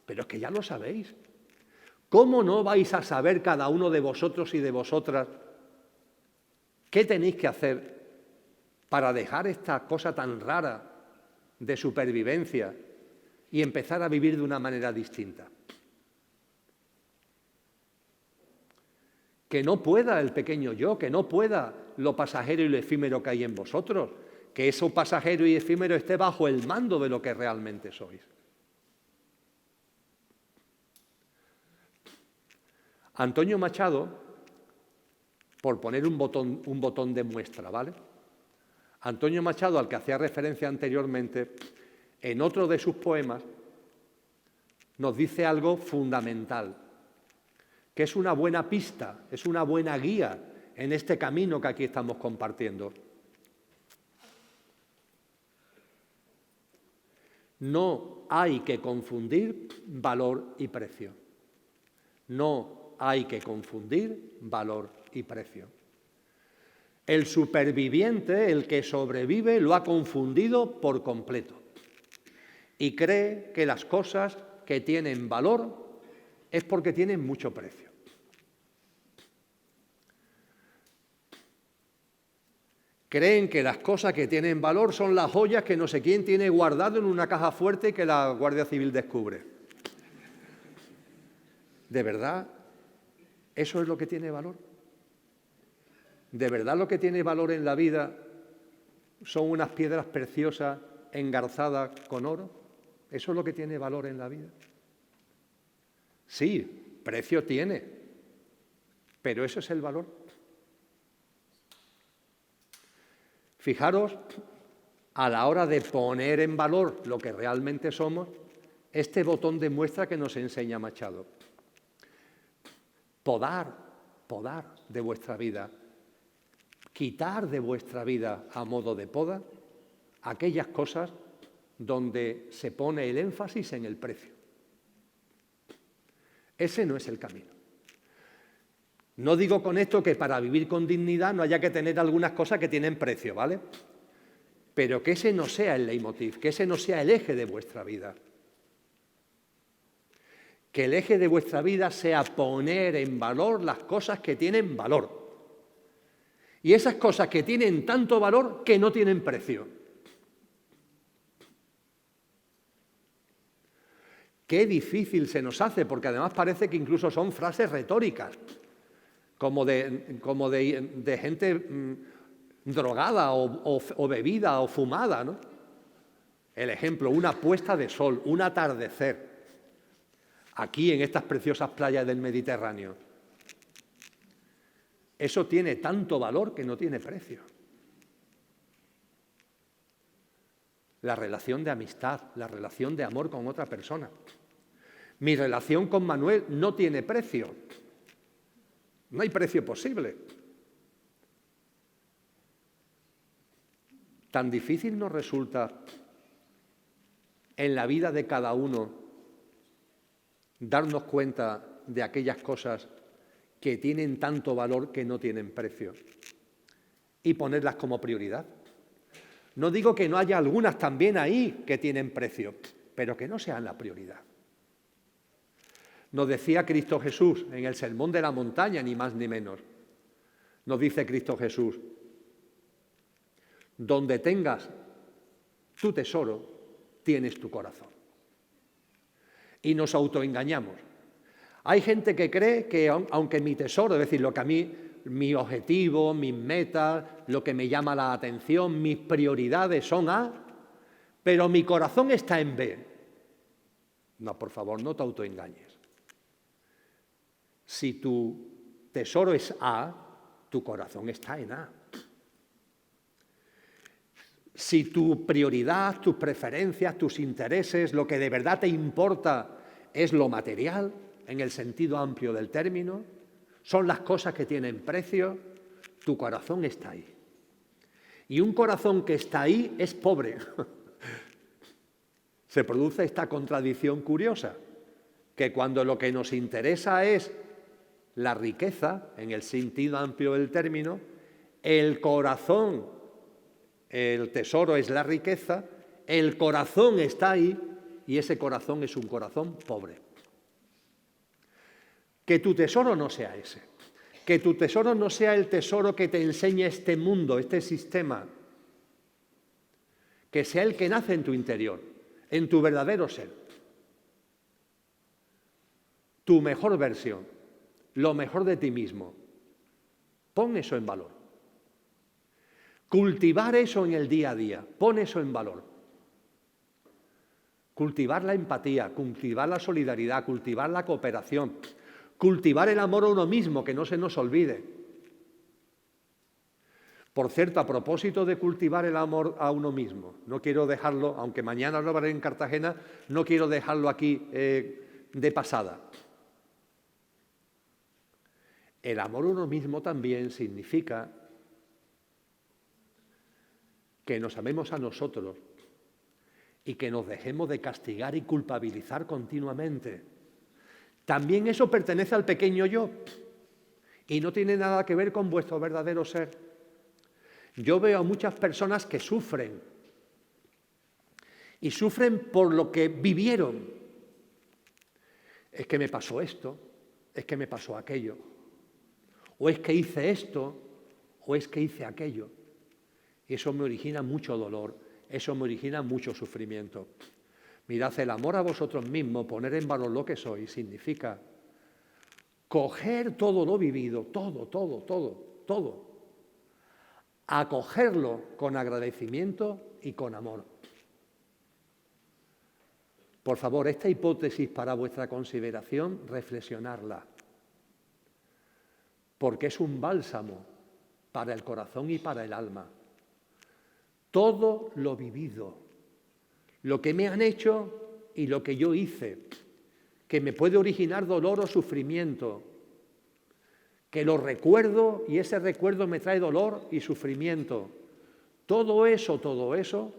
pero es que ya lo sabéis. ¿Cómo no vais a saber cada uno de vosotros y de vosotras qué tenéis que hacer para dejar esta cosa tan rara de supervivencia y empezar a vivir de una manera distinta? Que no pueda el pequeño yo, que no pueda lo pasajero y lo efímero que hay en vosotros, que eso pasajero y efímero esté bajo el mando de lo que realmente sois. Antonio Machado, por poner un botón de muestra, ¿vale? Antonio Machado, al que hacía referencia anteriormente, en otro de sus poemas, nos dice algo fundamental, que es una buena pista, es una buena guía en este camino que aquí estamos compartiendo. No hay que confundir valor y precio. No hay que confundir valor y precio. El superviviente, el que sobrevive, lo ha confundido por completo y cree que las cosas que tienen valor es porque tienen mucho precio. Creen que las cosas que tienen valor son las joyas que no sé quién tiene guardado en una caja fuerte y que la Guardia Civil descubre. ¿De verdad eso es lo que tiene valor? ¿De verdad lo que tiene valor en la vida son unas piedras preciosas engarzadas con oro? ¿Eso es lo que tiene valor en la vida? Sí, precio tiene, pero ¿eso es el valor? Fijaros, a la hora de poner en valor lo que realmente somos, este botón de muestra que nos enseña Machado. Podar de vuestra vida, quitar de vuestra vida a modo de poda aquellas cosas donde se pone el énfasis en el precio. Ese no es el camino. No digo con esto que para vivir con dignidad no haya que tener algunas cosas que tienen precio, ¿vale? Pero que ese no sea el leitmotiv, que ese no sea el eje de vuestra vida. Que el eje de vuestra vida sea poner en valor las cosas que tienen valor. Y esas cosas que tienen tanto valor que no tienen precio. Qué difícil se nos hace, porque además parece que incluso son frases retóricas, como de gente drogada o bebida o fumada, ¿no? El ejemplo, una puesta de sol, un atardecer, aquí en estas preciosas playas del Mediterráneo. Eso tiene tanto valor que no tiene precio. La relación de amistad, la relación de amor con otra persona. Mi relación con Manuel no tiene precio. No hay precio posible. Tan difícil nos resulta en la vida de cada uno darnos cuenta de aquellas cosas que tienen tanto valor que no tienen precio y ponerlas como prioridad. No digo que no haya algunas también ahí que tienen precio, pero que no sean la prioridad. Nos decía Cristo Jesús en el Sermón de la Montaña, ni más ni menos. Nos dice Cristo Jesús, donde tengas tu tesoro, tienes tu corazón. Y nos autoengañamos. Hay gente que cree que aunque mi tesoro, es decir, lo que a mí, mi objetivo, mis metas, lo que me llama la atención, mis prioridades son A, pero mi corazón está en B. No, por favor, no te autoengañes. Si tu tesoro es A, tu corazón está en A. Si tu prioridad, tus preferencias, tus intereses, lo que de verdad te importa es lo material, en el sentido amplio del término, son las cosas que tienen precio, tu corazón está ahí. Y un corazón que está ahí es pobre. Se produce esta contradicción curiosa, que cuando lo que nos interesa es la riqueza, en el sentido amplio del término, el corazón, el tesoro es la riqueza, el corazón está ahí y ese corazón es un corazón pobre. Que tu tesoro no sea ese, que tu tesoro no sea el tesoro que te enseña este mundo, este sistema, que sea el que nace en tu interior, en tu verdadero ser, tu mejor versión, lo mejor de ti mismo. Pon eso en valor. Cultivar eso en el día a día, pon eso en valor. Cultivar la empatía, cultivar la solidaridad, cultivar la cooperación, cultivar el amor a uno mismo, que no se nos olvide. Por cierto, a propósito de cultivar el amor a uno mismo, no quiero dejarlo, aunque mañana lo haré en Cartagena, no quiero dejarlo aquí de pasada. El amor a uno mismo también significa que nos amemos a nosotros y que nos dejemos de castigar y culpabilizar continuamente. También eso pertenece al pequeño yo y no tiene nada que ver con vuestro verdadero ser. Yo veo a muchas personas que sufren y sufren por lo que vivieron. Es que me pasó esto, es que me pasó aquello, o es que hice esto, o es que hice aquello. Y eso me origina mucho dolor, eso me origina mucho sufrimiento. Mirad, el amor a vosotros mismos, poner en valor lo que sois, significa coger todo lo vivido, todo, acogerlo con agradecimiento y con amor. Por favor, esta hipótesis para vuestra consideración, reflexionarla, porque es un bálsamo para el corazón y para el alma. todo lo vivido, lo que me han hecho y lo que yo hice, que me puede originar dolor o sufrimiento, que lo recuerdo y ese recuerdo me trae dolor y sufrimiento. Todo eso,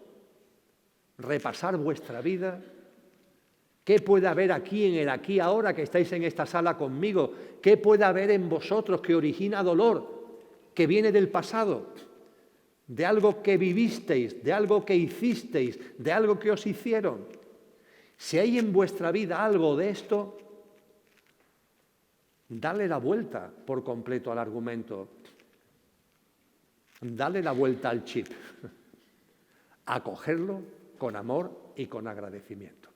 repasar vuestra vida. ¿Qué puede haber aquí en el aquí ahora que estáis en esta sala conmigo? ¿Qué puede haber en vosotros que origina dolor, que viene del pasado, de algo que vivisteis, de algo que hicisteis, de algo que os hicieron? Si hay en vuestra vida algo de esto, dale la vuelta por completo al argumento. Dale la vuelta al chip. Acogerlo con amor y con agradecimiento.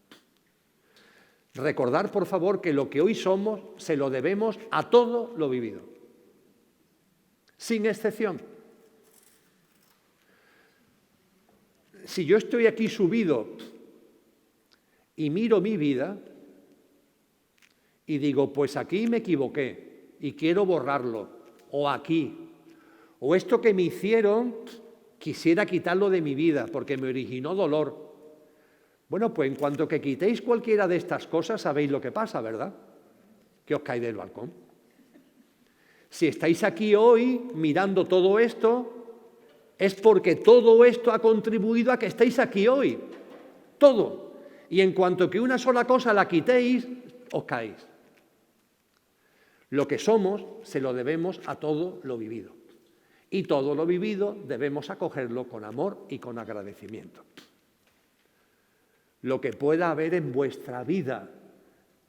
Recordar, por favor, que lo que hoy somos se lo debemos a todo lo vivido, sin excepción. Si yo estoy aquí subido y miro mi vida y digo, pues aquí me equivoqué y quiero borrarlo, o aquí, o esto que me hicieron quisiera quitarlo de mi vida porque me originó dolor. Bueno, pues en cuanto que quitéis cualquiera de estas cosas, sabéis lo que pasa, ¿verdad? Que os caéis del balcón. Si estáis aquí hoy mirando todo esto, es porque todo esto ha contribuido a que estéis aquí hoy. Todo. Y en cuanto que una sola cosa la quitéis, os caéis. Lo que somos se lo debemos a todo lo vivido. Y todo lo vivido debemos acogerlo con amor y con agradecimiento. Lo que pueda haber en vuestra vida,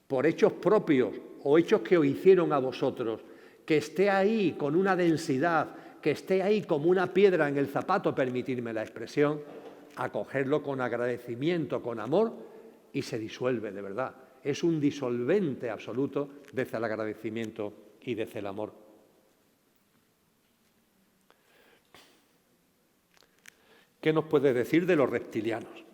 por hechos propios o hechos que os hicieron a vosotros, que esté ahí con una densidad, que esté ahí como una piedra en el zapato, permitidme la expresión, acogerlo con agradecimiento, con amor, y se disuelve de verdad. Es un disolvente absoluto desde el agradecimiento y desde el amor. ¿Qué nos puede decir de los reptilianos?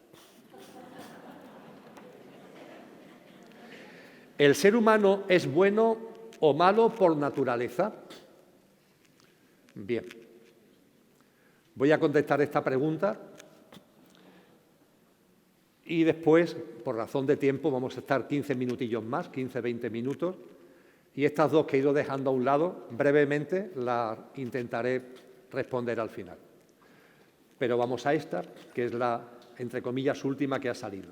¿El ser humano es bueno o malo por naturaleza? Bien. Voy a contestar esta pregunta y después, por razón de tiempo, vamos a estar 15 minutillos más, 15-20 minutos, y estas dos que he ido dejando a un lado, brevemente las intentaré responder al final. Pero vamos a esta, que es la, entre comillas, última que ha salido.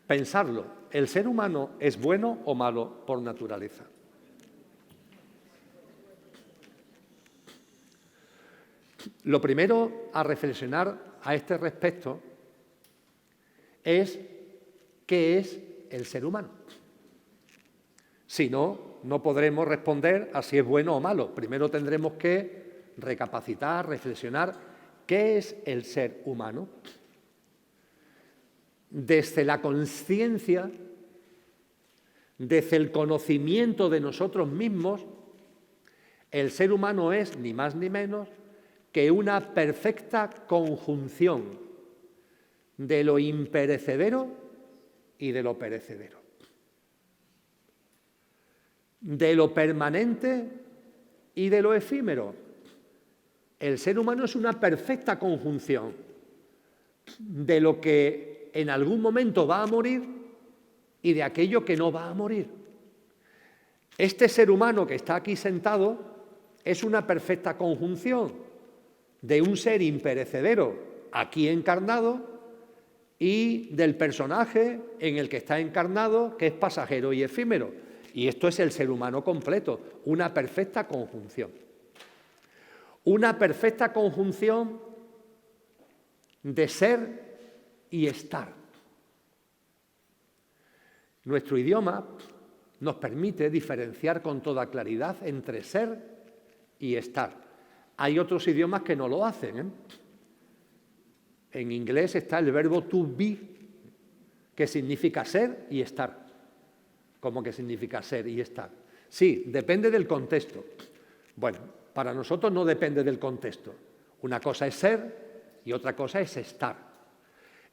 Pensarlo, ¿el ser humano es bueno o malo por naturaleza? Lo primero a reflexionar a este respecto es qué es el ser humano. Si no, no podremos responder a si es bueno o malo. Primero tendremos que recapacitar, reflexionar qué es el ser humano. Desde la conciencia, desde el conocimiento de nosotros mismos, el ser humano es ni más ni menos que una perfecta conjunción de lo imperecedero y de lo perecedero, de lo permanente y de lo efímero. El ser humano es una perfecta conjunción de lo que en algún momento va a morir y de aquello que no va a morir. Este ser humano que está aquí sentado es una perfecta conjunción de un ser imperecedero aquí encarnado y del personaje en el que está encarnado, que es pasajero y efímero. Y esto es el ser humano completo, una perfecta conjunción. Una perfecta conjunción de ser y estar. Nuestro idioma nos permite diferenciar con toda claridad entre ser y estar. Hay otros idiomas que no lo hacen, ¿eh? En inglés está el verbo to be, que significa ser y estar. ¿Cómo que significa ser y estar? Sí, depende del contexto. Bueno, para nosotros no depende del contexto. Una cosa es ser y otra cosa es estar.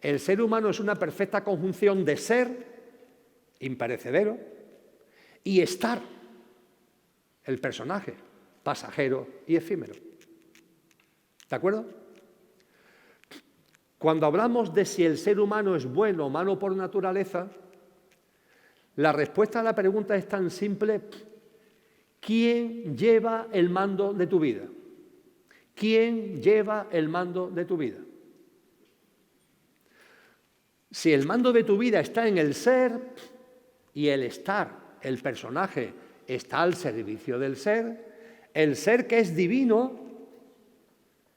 El ser humano es una perfecta conjunción de ser, imperecedero, y estar, el personaje, pasajero y efímero. ¿De acuerdo? Cuando hablamos de si el ser humano es bueno o malo por naturaleza, la respuesta a la pregunta es tan simple: ¿quién lleva el mando de tu vida? ¿Quién lleva el mando de tu vida? Si el mando de tu vida está en el ser y el estar, el personaje, está al servicio del ser, el ser que es divino,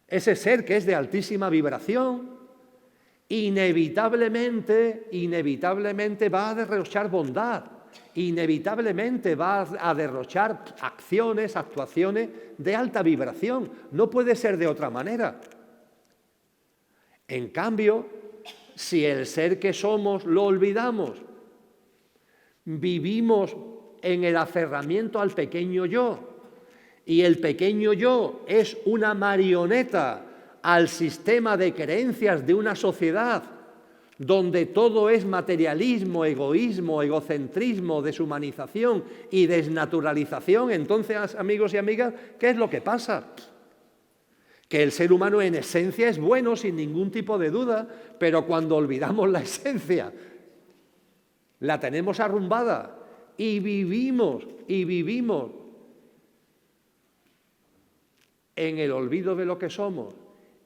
ese ser que es de altísima vibración, inevitablemente va a derrochar bondad, inevitablemente va a derrochar acciones, actuaciones de alta vibración. No puede ser de otra manera. En cambio, si el ser que somos lo olvidamos, vivimos en el aferramiento al pequeño yo, y el pequeño yo es una marioneta al sistema de creencias de una sociedad donde todo es materialismo, egoísmo, egocentrismo, deshumanización y desnaturalización, entonces, amigos y amigas, ¿qué es lo que pasa? Que el ser humano en esencia es bueno, sin ningún tipo de duda, pero cuando olvidamos la esencia, la tenemos arrumbada y vivimos en el olvido de lo que somos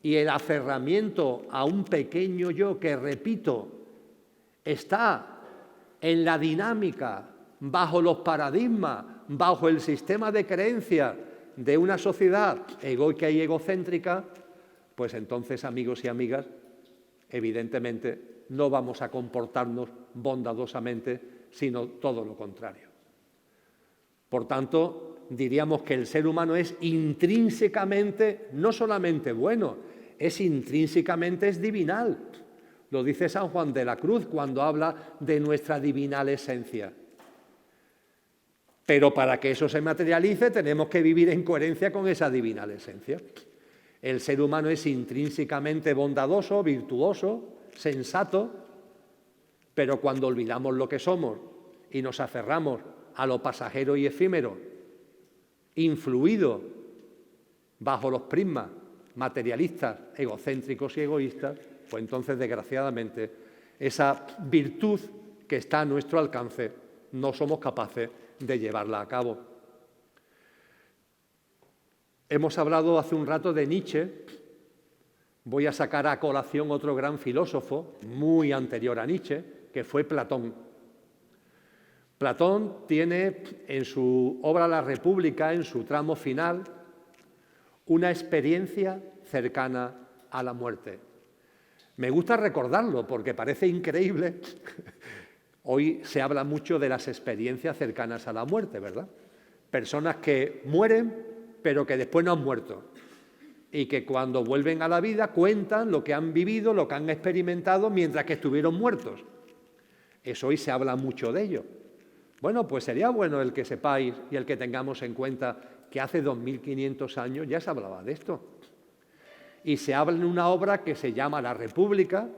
y el aferramiento a un pequeño yo que, repito, está en la dinámica, bajo los paradigmas, bajo el sistema de creencias de una sociedad egoica y egocéntrica, pues entonces, amigos y amigas, evidentemente no vamos a comportarnos bondadosamente, sino todo lo contrario. Por tanto, diríamos que el ser humano es intrínsecamente no solamente bueno, es intrínsecamente divinal. Lo dice San Juan de la Cruz cuando habla de nuestra divinal esencia. Pero para que eso se materialice tenemos que vivir en coherencia con esa divinal esencia. El ser humano es intrínsecamente bondadoso, virtuoso, sensato, pero cuando olvidamos lo que somos y nos aferramos a lo pasajero y efímero, influido bajo los prismas materialistas, egocéntricos y egoístas, pues entonces, desgraciadamente, esa virtud que está a nuestro alcance no somos capaces de llevarla a cabo. Hemos hablado hace un rato de Nietzsche. Voy a sacar a colación otro gran filósofo, muy anterior a Nietzsche, que fue Platón. Platón tiene en su obra La República, en su tramo final, una experiencia cercana a la muerte. Me gusta recordarlo porque parece increíble. Hoy se habla mucho de las experiencias cercanas a la muerte, ¿verdad? Personas que mueren, pero que después no han muerto. Y que cuando vuelven a la vida cuentan lo que han vivido, lo que han experimentado mientras que estuvieron muertos. Eso hoy se habla mucho de ello. Bueno, pues sería bueno el que sepáis y el que tengamos en cuenta que hace 2500 años ya se hablaba de esto. Y se habla en una obra que se llama La República,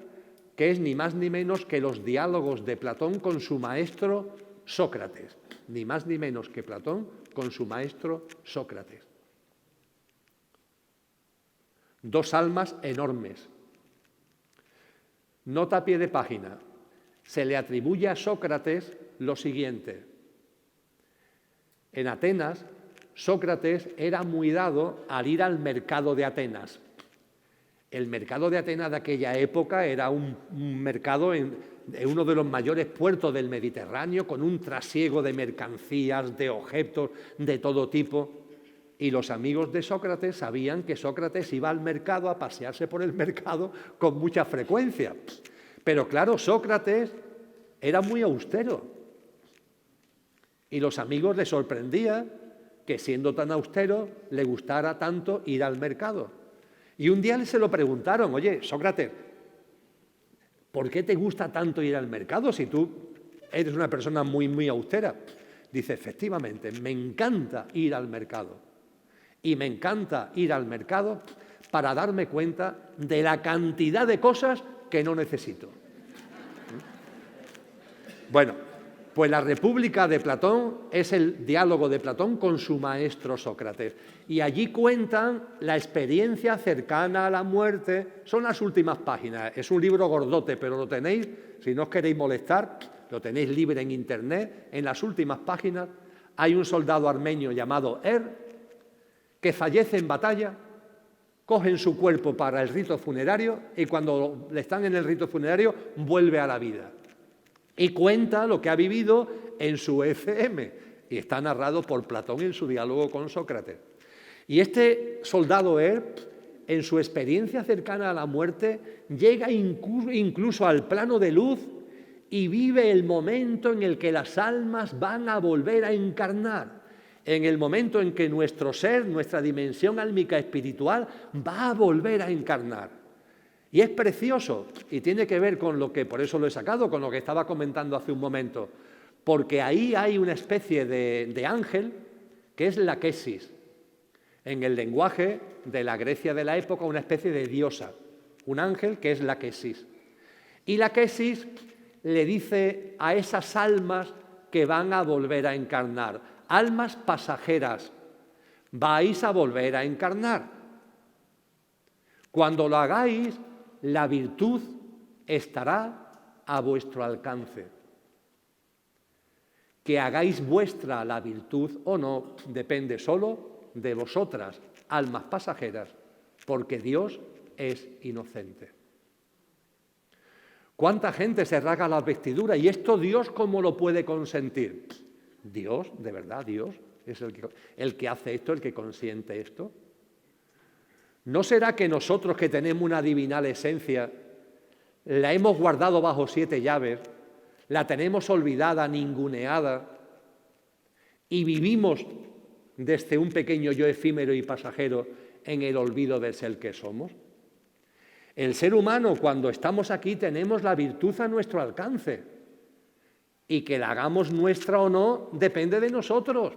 que es ni más ni menos que los diálogos de Platón con su maestro Sócrates. Ni más ni menos que Platón con su maestro Sócrates. Dos almas enormes. Nota a pie de página. Se le atribuye a Sócrates lo siguiente. En Atenas, Sócrates era muy dado al ir al mercado de Atenas. El mercado de Atenas de aquella época era un mercado en uno de los mayores puertos del Mediterráneo, con un trasiego de mercancías, de objetos de todo tipo. Y los amigos de Sócrates sabían que Sócrates iba al mercado a pasearse por el mercado con mucha frecuencia. Pero claro, Sócrates era muy austero. Y los amigos le sorprendía que, siendo tan austero, le gustara tanto ir al mercado. Y un día se lo preguntaron: oye, Sócrates, ¿por qué te gusta tanto ir al mercado si tú eres una persona muy austera? Dice: efectivamente, me encanta ir al mercado. Y me encanta ir al mercado para darme cuenta de la cantidad de cosas que no necesito. Bueno, Pues la República de Platón es el diálogo de Platón con su maestro Sócrates. Y allí cuentan la experiencia cercana a la muerte. Son las últimas páginas. Es un libro gordote, pero lo tenéis, si no os queréis molestar, lo tenéis libre en Internet. En las últimas páginas hay un soldado armenio llamado que fallece en batalla, cogen su cuerpo para el rito funerario y cuando están en el rito funerario vuelve a la vida. Y cuenta lo que ha vivido en su ECM, y está narrado por Platón en su diálogo con Sócrates. Y este soldado en su experiencia cercana a la muerte, llega incluso al plano de luz y vive el momento en el que las almas van a volver a encarnar, en el momento en que nuestro ser, nuestra dimensión álmica espiritual, va a volver a encarnar. Y es precioso, y tiene que ver con lo que, por eso lo he sacado, con lo que estaba comentando hace un momento, porque ahí hay una especie de ángel que es la Quesis. En el lenguaje de la Grecia de la época, una especie de diosa, un ángel que es la Quesis. Y la Quesis le dice a esas almas que van a volver a encarnar, almas pasajeras, vais a volver a encarnar. Cuando lo hagáis, la virtud estará a vuestro alcance. Que hagáis vuestra la virtud o no depende solo de vosotras, almas pasajeras, porque Dios es inocente. ¿Cuánta gente se rasga las vestiduras? ¿Y esto Dios cómo lo puede consentir? Dios, de verdad, Dios es el que hace esto, el que consiente esto. ¿No será que nosotros que tenemos una divinal esencia, la hemos guardado bajo 7 llaves, la tenemos olvidada, ninguneada, y vivimos desde un pequeño yo efímero y pasajero en el olvido del ser que somos? El ser humano, cuando estamos aquí, tenemos la virtud a nuestro alcance, y que la hagamos nuestra o no depende de nosotros.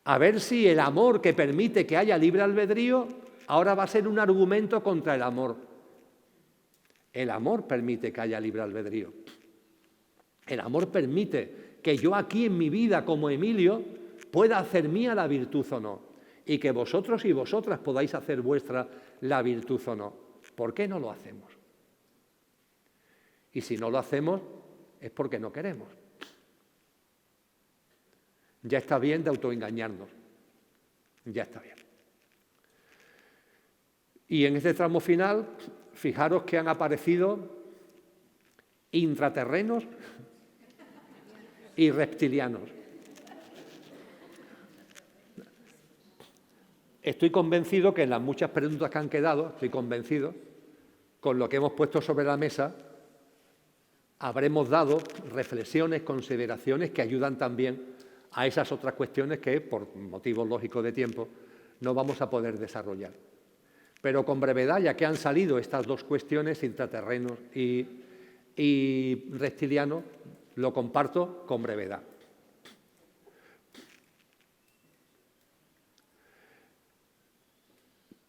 A ver si el amor que permite que haya libre albedrío ahora va a ser un argumento contra el amor. El amor permite que haya libre albedrío. El amor permite que yo aquí en mi vida como Emilio pueda hacer mía la virtud o no, y que vosotros y vosotras podáis hacer vuestra la virtud o no. ¿Por qué no lo hacemos? Y si no lo hacemos es porque no queremos. Ya está bien de autoengañarnos. Ya está bien. Y en este tramo final, fijaros que han aparecido intraterrenos y reptilianos. Estoy convencido que en las muchas preguntas que han quedado, estoy convencido, con lo que hemos puesto sobre la mesa, habremos dado reflexiones, consideraciones que ayudan también a esas otras cuestiones que, por motivos lógicos de tiempo, no vamos a poder desarrollar. Pero con brevedad, ya que han salido estas dos cuestiones, intraterrenos y reptilianos, lo comparto con brevedad.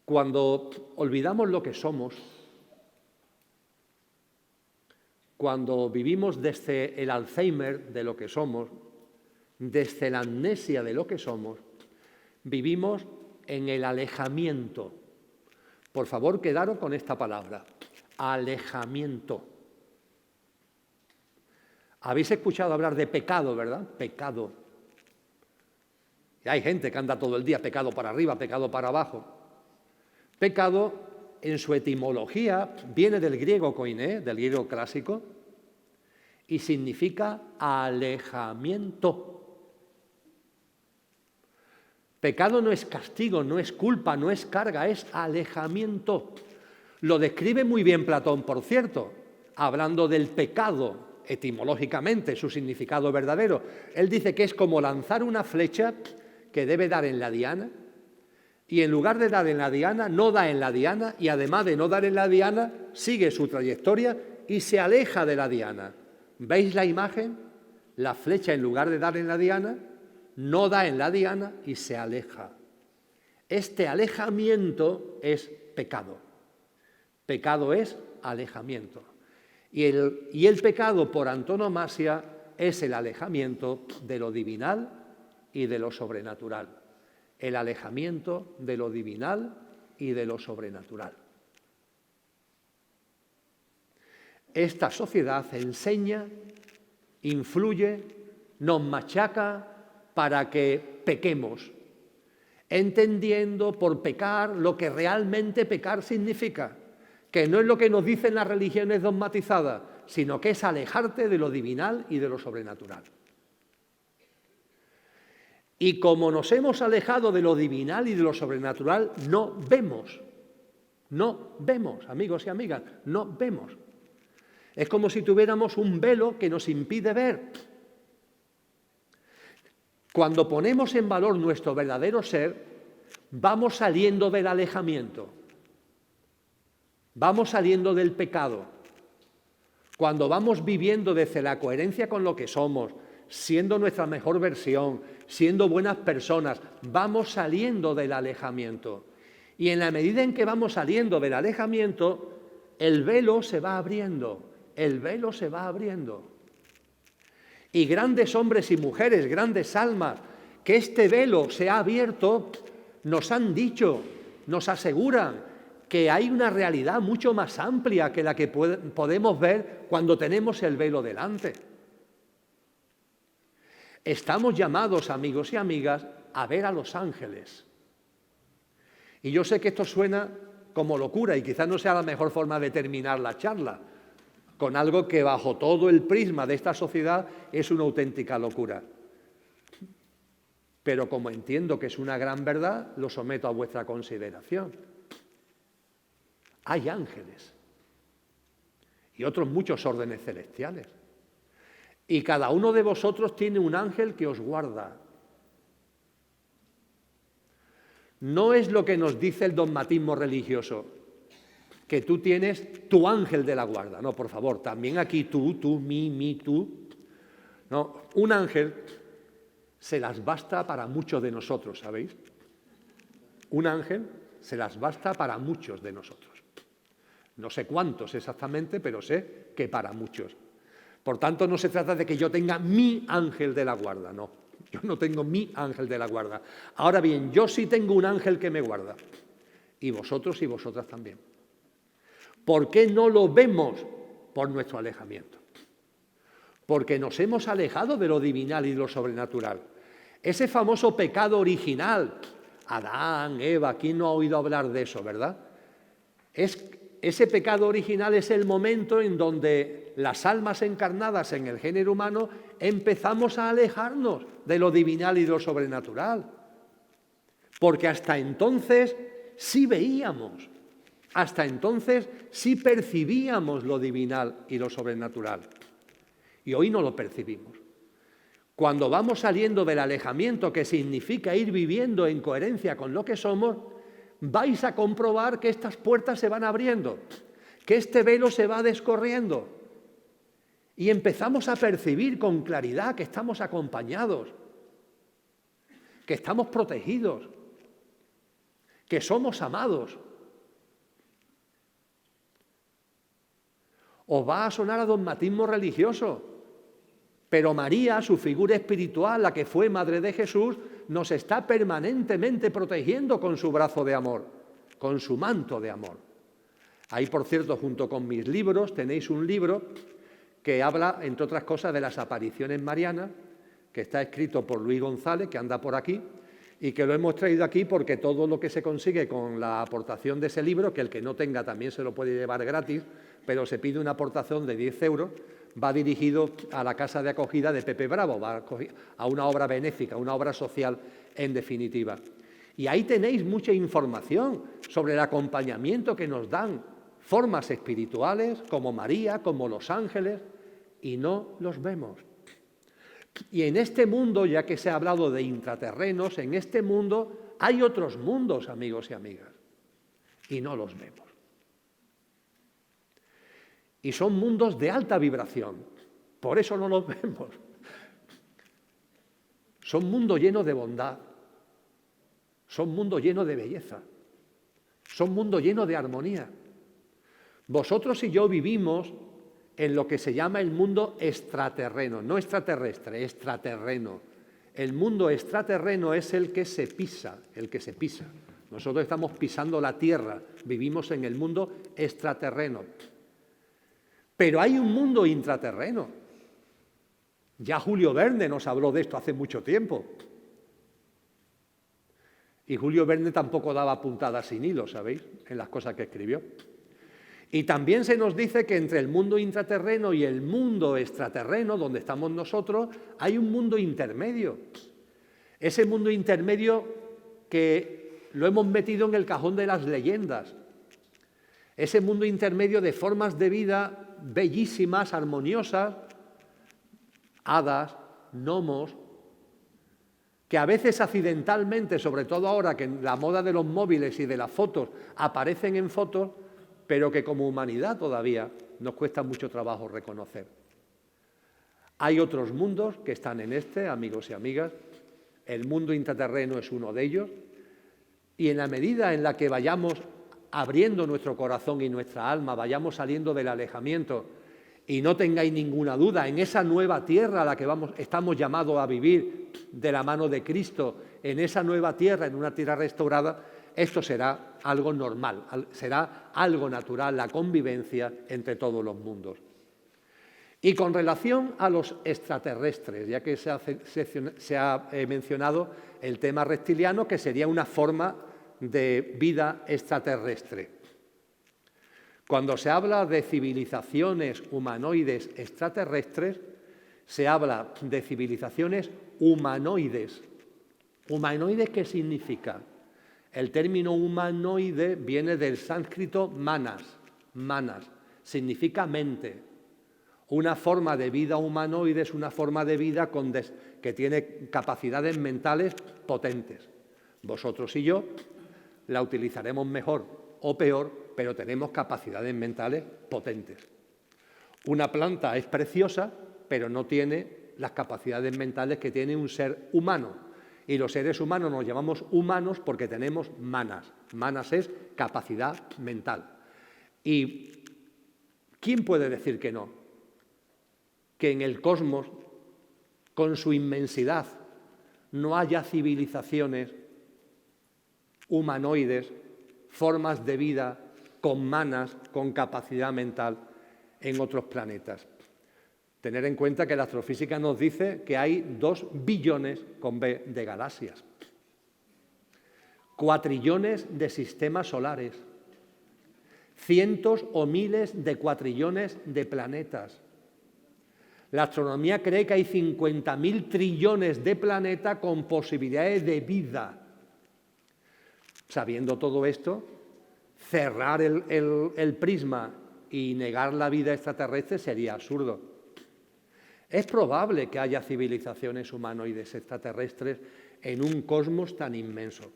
Cuando olvidamos lo que somos, cuando vivimos desde el Alzheimer de lo que somos, desde la amnesia de lo que somos, vivimos en el alejamiento. Por favor, quedaros con esta palabra, alejamiento. Habéis escuchado hablar de pecado, ¿verdad? Pecado. Y hay gente que anda todo el día pecado para arriba, pecado para abajo. Pecado, en su etimología, viene del griego koiné, del griego clásico, y significa alejamiento. Pecado no es castigo, no es culpa, no es carga, es alejamiento. Lo describe muy bien Platón, por cierto, hablando del pecado, etimológicamente, su significado verdadero. Él dice que es como lanzar una flecha que debe dar en la diana, y en lugar de dar en la diana, no da en la diana, y además de no dar en la diana, sigue su trayectoria y se aleja de la diana. ¿Veis la imagen? La flecha, en lugar de dar en la diana, no da en la diana y se aleja. Este alejamiento es pecado. Pecado es alejamiento. Y el pecado por antonomasia es el alejamiento de lo divinal y de lo sobrenatural. El alejamiento de lo divinal y de lo sobrenatural. Esta sociedad enseña, influye, nos machaca para que pequemos, entendiendo por pecar lo que realmente pecar significa, que no es lo que nos dicen las religiones dogmatizadas, sino que es alejarte de lo divinal y de lo sobrenatural. Y como nos hemos alejado de lo divinal y de lo sobrenatural, no vemos, amigos y amigas, no vemos. Es como si tuviéramos un velo que nos impide ver. Cuando ponemos en valor nuestro verdadero ser, vamos saliendo del alejamiento, vamos saliendo del pecado. Cuando vamos viviendo desde la coherencia con lo que somos, siendo nuestra mejor versión, siendo buenas personas, vamos saliendo del alejamiento. Y en la medida en que vamos saliendo del alejamiento, el velo se va abriendo, el velo se va abriendo. Y grandes hombres y mujeres, grandes almas, que este velo se ha abierto, nos han dicho, nos aseguran que hay una realidad mucho más amplia que la que podemos ver cuando tenemos el velo delante. Estamos llamados, amigos y amigas, a ver a los ángeles. Y yo sé que esto suena como locura y quizás no sea la mejor forma de terminar la charla, con algo que bajo todo el prisma de esta sociedad es una auténtica locura. Pero como entiendo que es una gran verdad, lo someto a vuestra consideración. Hay ángeles y otros muchos órdenes celestiales. Y cada uno de vosotros tiene un ángel que os guarda. No es lo que nos dice el dogmatismo religioso, que tú tienes tu ángel de la guarda. No, por favor, también aquí tú, mí, tú. No, un ángel se las basta para muchos de nosotros, ¿sabéis? Un ángel se las basta para muchos de nosotros. No sé cuántos exactamente, pero sé que para muchos. Por tanto, no se trata de que yo tenga mi ángel de la guarda, no. Yo no tengo mi ángel de la guarda. Ahora bien, yo sí tengo un ángel que me guarda. Y vosotros y vosotras también. ¿Por qué no lo vemos? Por nuestro alejamiento. Porque nos hemos alejado de lo divinal y de lo sobrenatural. Ese famoso pecado original, Adán, Eva, ¿quién no ha oído hablar de eso, verdad? Ese pecado original es el momento en donde las almas encarnadas en el género humano empezamos a alejarnos de lo divinal y de lo sobrenatural. Porque hasta entonces sí veíamos, hasta entonces sí percibíamos lo divinal y lo sobrenatural. Y hoy no lo percibimos. Cuando vamos saliendo del alejamiento, que significa ir viviendo en coherencia con lo que somos, vais a comprobar que estas puertas se van abriendo, que este velo se va descorriendo y empezamos a percibir con claridad que estamos acompañados, que estamos protegidos, que somos amados. Os va a sonar a dogmatismo religioso, pero María, su figura espiritual, la que fue madre de Jesús, nos está permanentemente protegiendo con su brazo de amor, con su manto de amor. Ahí, por cierto, junto con mis libros, tenéis un libro que habla, entre otras cosas, de las apariciones marianas, que está escrito por Luis González, que anda por aquí, y que lo hemos traído aquí porque todo lo que se consigue con la aportación de ese libro, que el que no tenga también se lo puede llevar gratis, pero se pide una aportación de 10 euros, va dirigido a la casa de acogida de Pepe Bravo, va a una obra benéfica, una obra social en definitiva. Y ahí tenéis mucha información sobre el acompañamiento que nos dan formas espirituales como María, como los ángeles, y no los vemos. Y en este mundo, ya que se ha hablado de intraterrenos, en este mundo hay otros mundos, amigos y amigas, y no los vemos. Y son mundos de alta vibración, por eso no los vemos. Son mundos llenos de bondad, son mundos llenos de belleza, son mundos llenos de armonía. Vosotros y yo vivimos en lo que se llama el mundo extraterreno, no extraterrestre, extraterreno. El mundo extraterreno es el que se pisa, el que se pisa. Nosotros estamos pisando la Tierra, vivimos en el mundo extraterreno. Pero hay un mundo intraterreno. Ya Julio Verne nos habló de esto hace mucho tiempo. Y Julio Verne tampoco daba puntadas sin hilo, ¿sabéis?, en las cosas que escribió. Y también se nos dice que entre el mundo intraterreno y el mundo extraterreno, donde estamos nosotros, hay un mundo intermedio. Ese mundo intermedio que lo hemos metido en el cajón de las leyendas. Ese mundo intermedio de formas de vida bellísimas, armoniosas, hadas, gnomos, que a veces accidentalmente, sobre todo ahora que en la moda de los móviles y de las fotos aparecen en fotos, pero que como humanidad todavía nos cuesta mucho trabajo reconocer. Hay otros mundos que están en este, amigos y amigas. El mundo intraterreno es uno de ellos. Y en la medida en la que vayamos abriendo nuestro corazón y nuestra alma, vayamos saliendo del alejamiento, y no tengáis ninguna duda, en esa nueva tierra a la que estamos llamados a vivir de la mano de Cristo, en esa nueva tierra, en una tierra restaurada, esto será algo normal, será algo natural, la convivencia entre todos los mundos. Y con relación a los extraterrestres, ya que se ha mencionado el tema reptiliano, que sería una forma de vida extraterrestre. Cuando se habla de civilizaciones humanoides extraterrestres, se habla de civilizaciones humanoides. ¿Humanoides qué significa? El término humanoide viene del sánscrito manas, significa mente. Una forma de vida humanoide es una forma de vida que tiene capacidades mentales potentes. Vosotros y yo la utilizaremos mejor o peor, pero tenemos capacidades mentales potentes. Una planta es preciosa, pero no tiene las capacidades mentales que tiene un ser humano. Y los seres humanos nos llamamos humanos porque tenemos manas. Manas es capacidad mental. ¿Y quién puede decir que no? Que en el cosmos, con su inmensidad, no haya civilizaciones humanoides, formas de vida con manas, con capacidad mental en otros planetas. Tener en cuenta que la astrofísica nos dice que hay 2 billones con B de galaxias, cuatrillones de sistemas solares, cientos o miles de cuatrillones de planetas. La astronomía cree que hay 50.000 trillones de planetas con posibilidades de vida. Sabiendo todo esto, cerrar el prisma y negar la vida extraterrestre sería absurdo. Es probable que haya civilizaciones humanoides extraterrestres en un cosmos tan inmenso.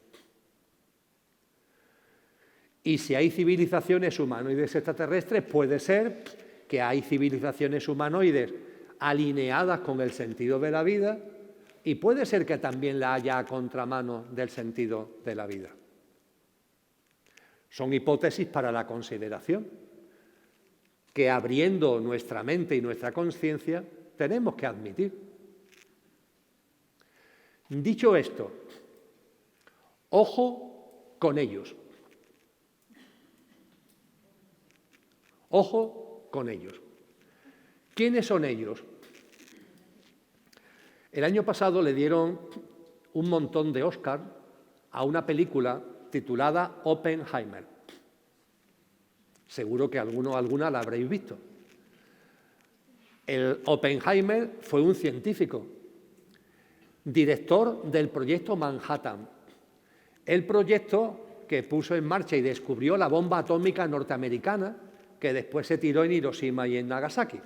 Y si hay civilizaciones humanoides extraterrestres, puede ser que hay civilizaciones humanoides alineadas con el sentido de la vida y puede ser que también la haya a contramano del sentido de la vida. Son hipótesis para la consideración que abriendo nuestra mente y nuestra conciencia tenemos que admitir. Dicho esto, ojo con ellos. Ojo con ellos. ¿Quiénes son ellos? El año pasado le dieron un montón de Oscar a una película titulada Oppenheimer. Seguro que alguno o alguna la habréis visto. El Oppenheimer fue un científico, director del proyecto Manhattan, el proyecto que puso en marcha y descubrió la bomba atómica norteamericana que después se tiró en Hiroshima y en Nagasaki.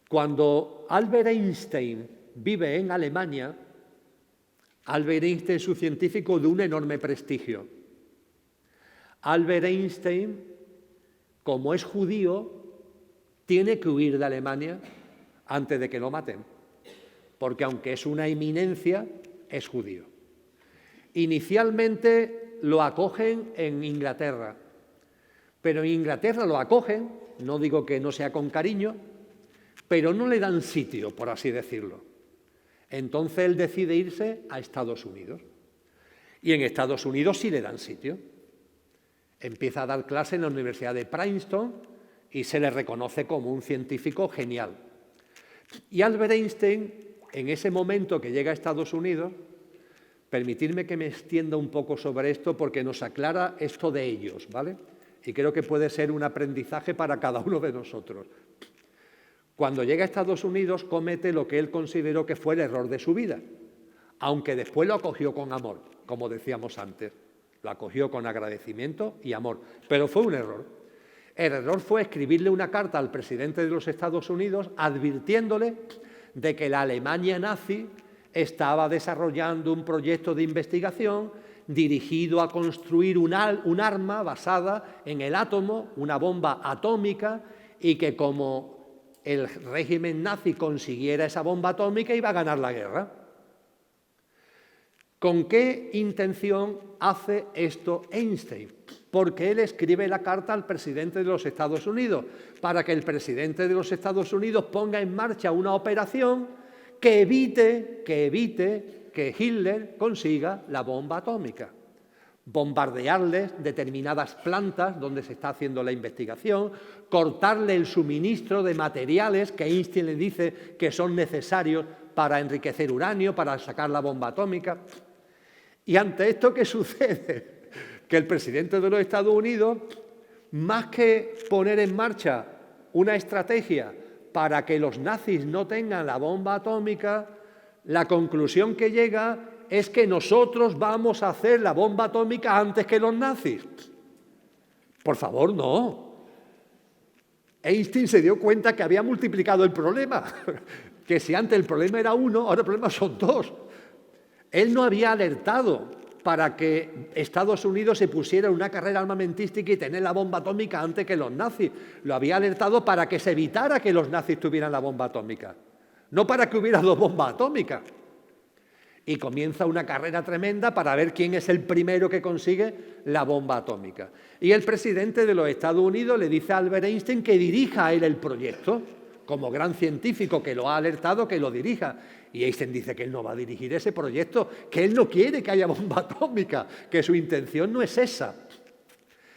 Cuando Albert Einstein vive en Alemania, Albert Einstein es un científico de un enorme prestigio. Albert Einstein, como es judío, tiene que huir de Alemania antes de que lo maten, porque aunque es una eminencia, es judío. Inicialmente lo acogen en Inglaterra, Pero en Inglaterra lo acogen, no digo que no sea con cariño, pero no le dan sitio, por así decirlo. Entonces él decide irse a Estados Unidos. Y en Estados Unidos sí le dan sitio. Empieza a dar clase en la Universidad de Princeton y se le reconoce como un científico genial. Y Albert Einstein, en ese momento que llega a Estados Unidos, permitidme que me extienda un poco sobre esto porque nos aclara esto de ellos, ¿vale? Y creo que puede ser un aprendizaje para cada uno de nosotros. Cuando llega a Estados Unidos comete lo que él consideró que fue el error de su vida, aunque después lo acogió con amor, como decíamos antes. Lo acogió con agradecimiento y amor, pero fue un error. El error fue escribirle una carta al presidente de los Estados Unidos advirtiéndole de que la Alemania nazi estaba desarrollando un proyecto de investigación dirigido a construir un arma basada en el átomo, una bomba atómica, y que como el régimen nazi consiguiera esa bomba atómica iba a ganar la guerra. ¿Con qué intención hace esto Einstein? Porque él escribe la carta al presidente de los Estados Unidos para que el presidente de los Estados Unidos ponga en marcha una operación que evite que Hitler consiga la bomba atómica. Bombardearles determinadas plantas donde se está haciendo la investigación, cortarle el suministro de materiales que Einstein le dice que son necesarios para enriquecer uranio, para sacar la bomba atómica. Y ante esto, ¿qué sucede? Que el presidente de los Estados Unidos, más que poner en marcha una estrategia para que los nazis no tengan la bomba atómica, la conclusión que llega es que nosotros vamos a hacer la bomba atómica antes que los nazis. Por favor, no. Einstein se dio cuenta que había multiplicado el problema, que si antes el problema era uno, ahora el problema son dos. Él no había alertado para que Estados Unidos se pusiera en una carrera armamentística y tener la bomba atómica antes que los nazis. Lo había alertado para que se evitara que los nazis tuvieran la bomba atómica, no para que hubiera dos bombas atómicas. Y comienza una carrera tremenda para ver quién es el primero que consigue la bomba atómica. Y el presidente de los Estados Unidos le dice a Albert Einstein que dirija a él el proyecto, como gran científico que lo ha alertado, que lo dirija. Y Einstein dice que él no va a dirigir ese proyecto, que él no quiere que haya bomba atómica, que su intención no es esa.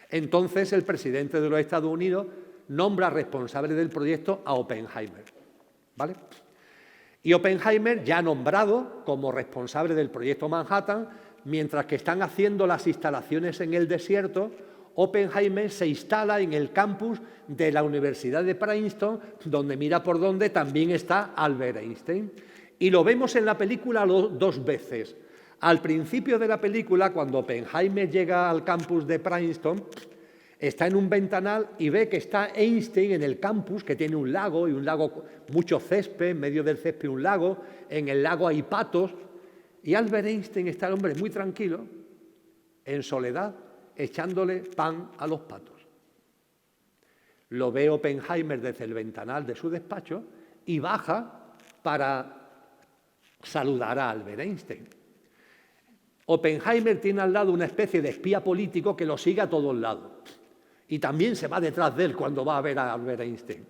Entonces el presidente de los Estados Unidos nombra responsable del proyecto a Oppenheimer, ¿vale? Y Oppenheimer, ya nombrado como responsable del proyecto Manhattan, mientras que están haciendo las instalaciones en el desierto, Oppenheimer se instala en el campus de la Universidad de Princeton, donde mira por donde también está Albert Einstein. Y lo vemos en la película dos veces. Al principio de la película, cuando Oppenheimer llega al campus de Princeton, está en un ventanal y ve que está Einstein en el campus, que tiene un lago, y un lago, mucho césped, en medio del césped un lago, en el lago hay patos, y Albert Einstein está el hombre muy tranquilo, en soledad, echándole pan a los patos. Lo ve Oppenheimer desde el ventanal de su despacho y baja para saludar a Albert Einstein. Oppenheimer tiene al lado una especie de espía político que lo sigue a todos lados. Y también se va detrás de él cuando va a ver a Albert Einstein.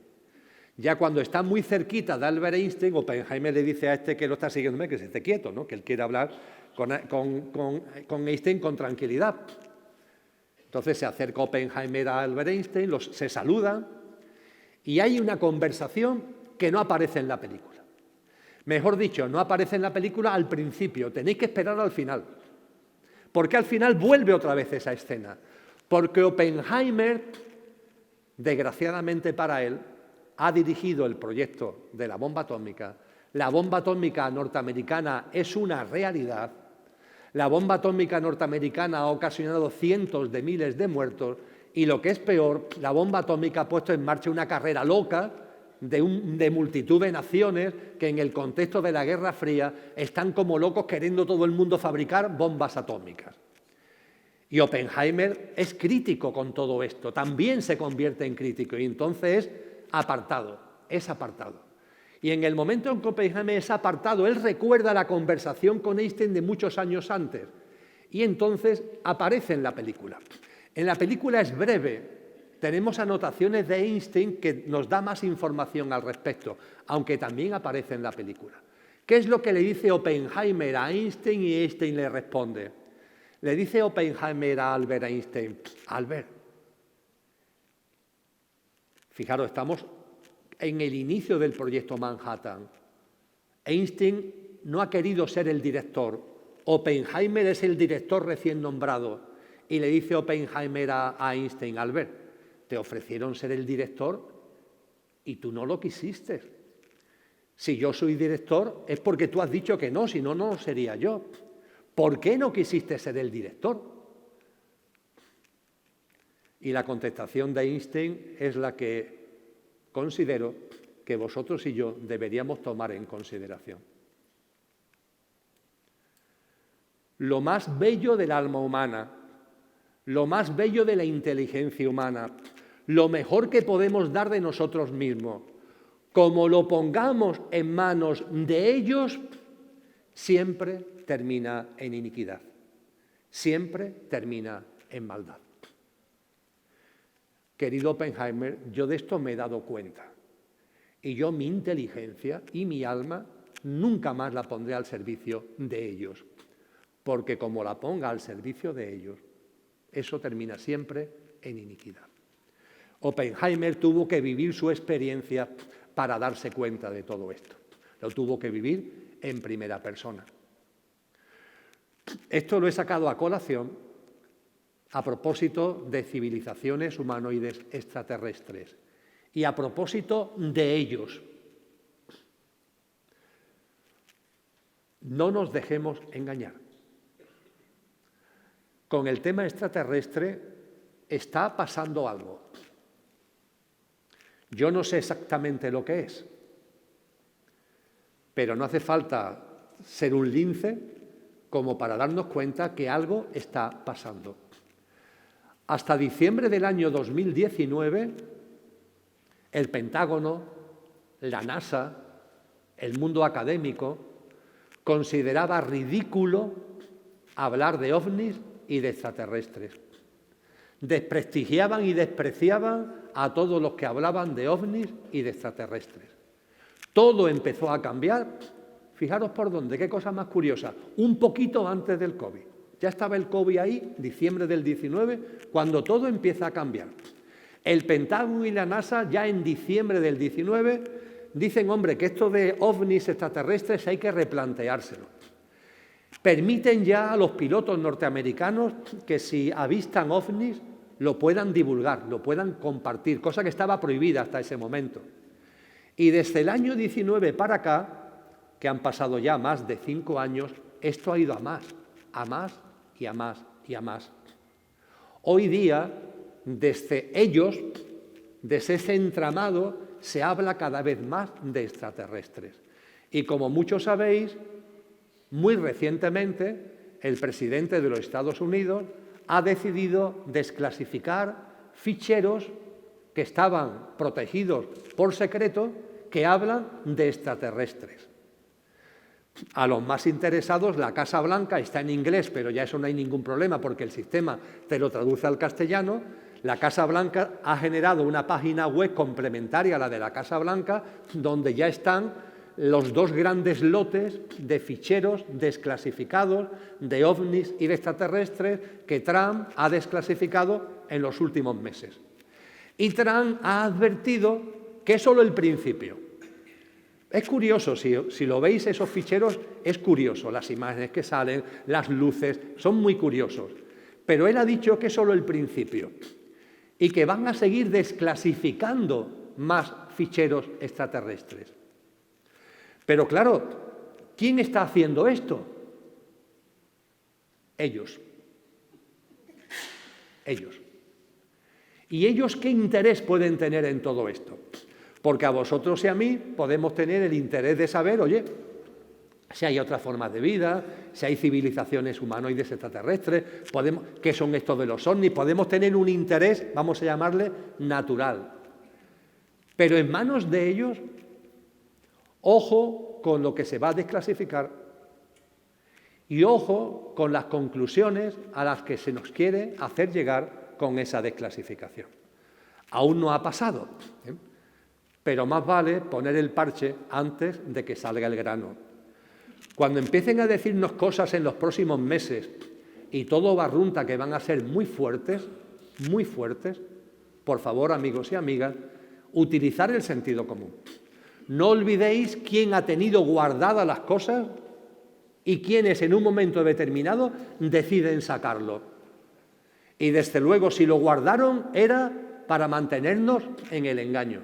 Ya cuando está muy cerquita de Albert Einstein, Oppenheimer le dice a este que lo está siguiéndome que se esté quieto, ¿no? Que él quiere hablar con Einstein con tranquilidad. Entonces se acerca Oppenheimer a Albert Einstein, se saludan y hay una conversación que no aparece en la película. Mejor dicho, no aparece en la película al principio, tenéis que esperar al final. Porque al final vuelve otra vez esa escena. Porque Oppenheimer, desgraciadamente para él, ha dirigido el proyecto de la bomba atómica. La bomba atómica norteamericana es una realidad. La bomba atómica norteamericana ha ocasionado cientos de miles de muertos y, lo que es peor, la bomba atómica ha puesto en marcha una carrera loca de multitud de naciones que en el contexto de la Guerra Fría están como locos queriendo todo el mundo fabricar bombas atómicas. Y Oppenheimer es crítico con todo esto, también se convierte en crítico y entonces es apartado. Y en el momento en que Oppenheimer es apartado, él recuerda la conversación con Einstein de muchos años antes y entonces aparece en la película. En la película es breve, tenemos anotaciones de Einstein que nos da más información al respecto, aunque también aparece en la película. ¿Qué es lo que le dice Oppenheimer a Einstein y Einstein le responde? Le dice Oppenheimer a Albert Einstein, Albert, fijaros, estamos en el inicio del proyecto Manhattan. Einstein no ha querido ser el director, Oppenheimer es el director recién nombrado. Y le dice Oppenheimer a Einstein, Albert, te ofrecieron ser el director y tú no lo quisiste. Si yo soy director es porque tú has dicho que no, si no, no sería yo. ¿Por qué no quisiste ser el director? Y la contestación de Einstein es la que considero que vosotros y yo deberíamos tomar en consideración. Lo más bello del alma humana, lo más bello de la inteligencia humana, lo mejor que podemos dar de nosotros mismos, como lo pongamos en manos de ellos, siempre termina en iniquidad, siempre termina en maldad. Querido Oppenheimer, yo de esto me he dado cuenta y yo mi inteligencia y mi alma nunca más la pondré al servicio de ellos, porque como la ponga al servicio de ellos, eso termina siempre en iniquidad. Oppenheimer tuvo que vivir su experiencia para darse cuenta de todo esto. Lo tuvo que vivir en primera persona. Esto lo he sacado a colación a propósito de civilizaciones humanoides extraterrestres y a propósito de ellos. No nos dejemos engañar. Con el tema extraterrestre está pasando algo. Yo no sé exactamente lo que es, pero no hace falta ser un lince como para darnos cuenta que algo está pasando. Hasta diciembre del año 2019, el Pentágono, la NASA, el mundo académico, consideraba ridículo hablar de ovnis y de extraterrestres. Desprestigiaban y despreciaban a todos los que hablaban de ovnis y de extraterrestres. Todo empezó a cambiar, fijaros por dónde, qué cosa más curiosa, un poquito antes del COVID. Ya estaba el COVID ahí, diciembre del 19, cuando todo empieza a cambiar. El Pentágono y la NASA ya en diciembre del 19 dicen, hombre, que esto de ovnis extraterrestres hay que replanteárselo. Permiten ya a los pilotos norteamericanos que si avistan ovnis lo puedan divulgar, lo puedan compartir, cosa que estaba prohibida hasta ese momento. Y desde el año 19 para acá, que han pasado ya más de 5 años, esto ha ido a más y a más y a más. Hoy día, desde ellos, desde ese entramado, se habla cada vez más de extraterrestres. Y como muchos sabéis, muy recientemente, el presidente de los Estados Unidos ha decidido desclasificar ficheros que estaban protegidos por secreto que hablan de extraterrestres. A los más interesados, la Casa Blanca está en inglés, pero ya eso no hay ningún problema porque el sistema te lo traduce al castellano. La Casa Blanca ha generado una página web complementaria a la de la Casa Blanca donde ya están los 2 grandes lotes de ficheros desclasificados de ovnis y de extraterrestres que Trump ha desclasificado en los últimos meses. Y Trump ha advertido que es solo el principio. Es curioso, si lo veis esos ficheros, es curioso, las imágenes que salen, las luces, son muy curiosos. Pero él ha dicho que es solo el principio y que van a seguir desclasificando más ficheros extraterrestres. Pero claro, ¿quién está haciendo esto? Ellos. Ellos. ¿Y ellos qué interés pueden tener en todo esto? Porque a vosotros y a mí podemos tener el interés de saber, oye, si hay otras formas de vida, si hay civilizaciones humanoides extraterrestres, qué son estos de los ovnis, podemos tener un interés, vamos a llamarle, natural. Pero en manos de ellos, ojo con lo que se va a desclasificar y ojo con las conclusiones a las que se nos quiere hacer llegar con esa desclasificación. Aún no ha pasado, ¿eh? Pero más vale poner el parche antes de que salga el grano. Cuando empiecen a decirnos cosas en los próximos meses y todo barrunta que van a ser muy fuertes, por favor, amigos y amigas, utilizar el sentido común. No olvidéis quién ha tenido guardadas las cosas y quiénes en un momento determinado deciden sacarlo. Y desde luego, si lo guardaron, era para mantenernos en el engaño.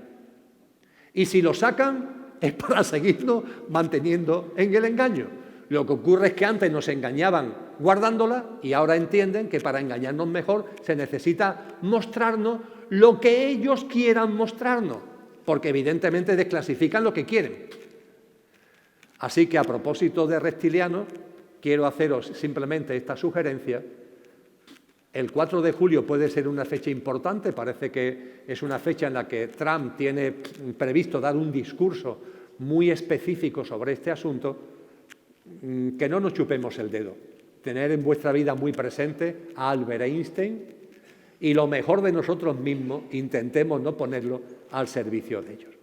Y si lo sacan, es para seguirnos manteniendo en el engaño. Lo que ocurre es que antes nos engañaban guardándola y ahora entienden que para engañarnos mejor se necesita mostrarnos lo que ellos quieran mostrarnos, porque evidentemente desclasifican lo que quieren. Así que a propósito de reptilianos, quiero haceros simplemente esta sugerencia. El 4 de julio puede ser una fecha importante, parece que es una fecha en la que Trump tiene previsto dar un discurso muy específico sobre este asunto, que no nos chupemos el dedo. Tener en vuestra vida muy presente a Albert Einstein y lo mejor de nosotros mismos, intentemos no ponerlo al servicio de ellos.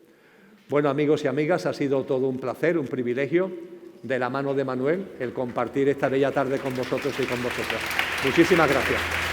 Bueno, amigos y amigas, ha sido todo un placer, un privilegio, de la mano de Manuel, el compartir esta bella tarde con vosotros y con vosotras. Muchísimas gracias.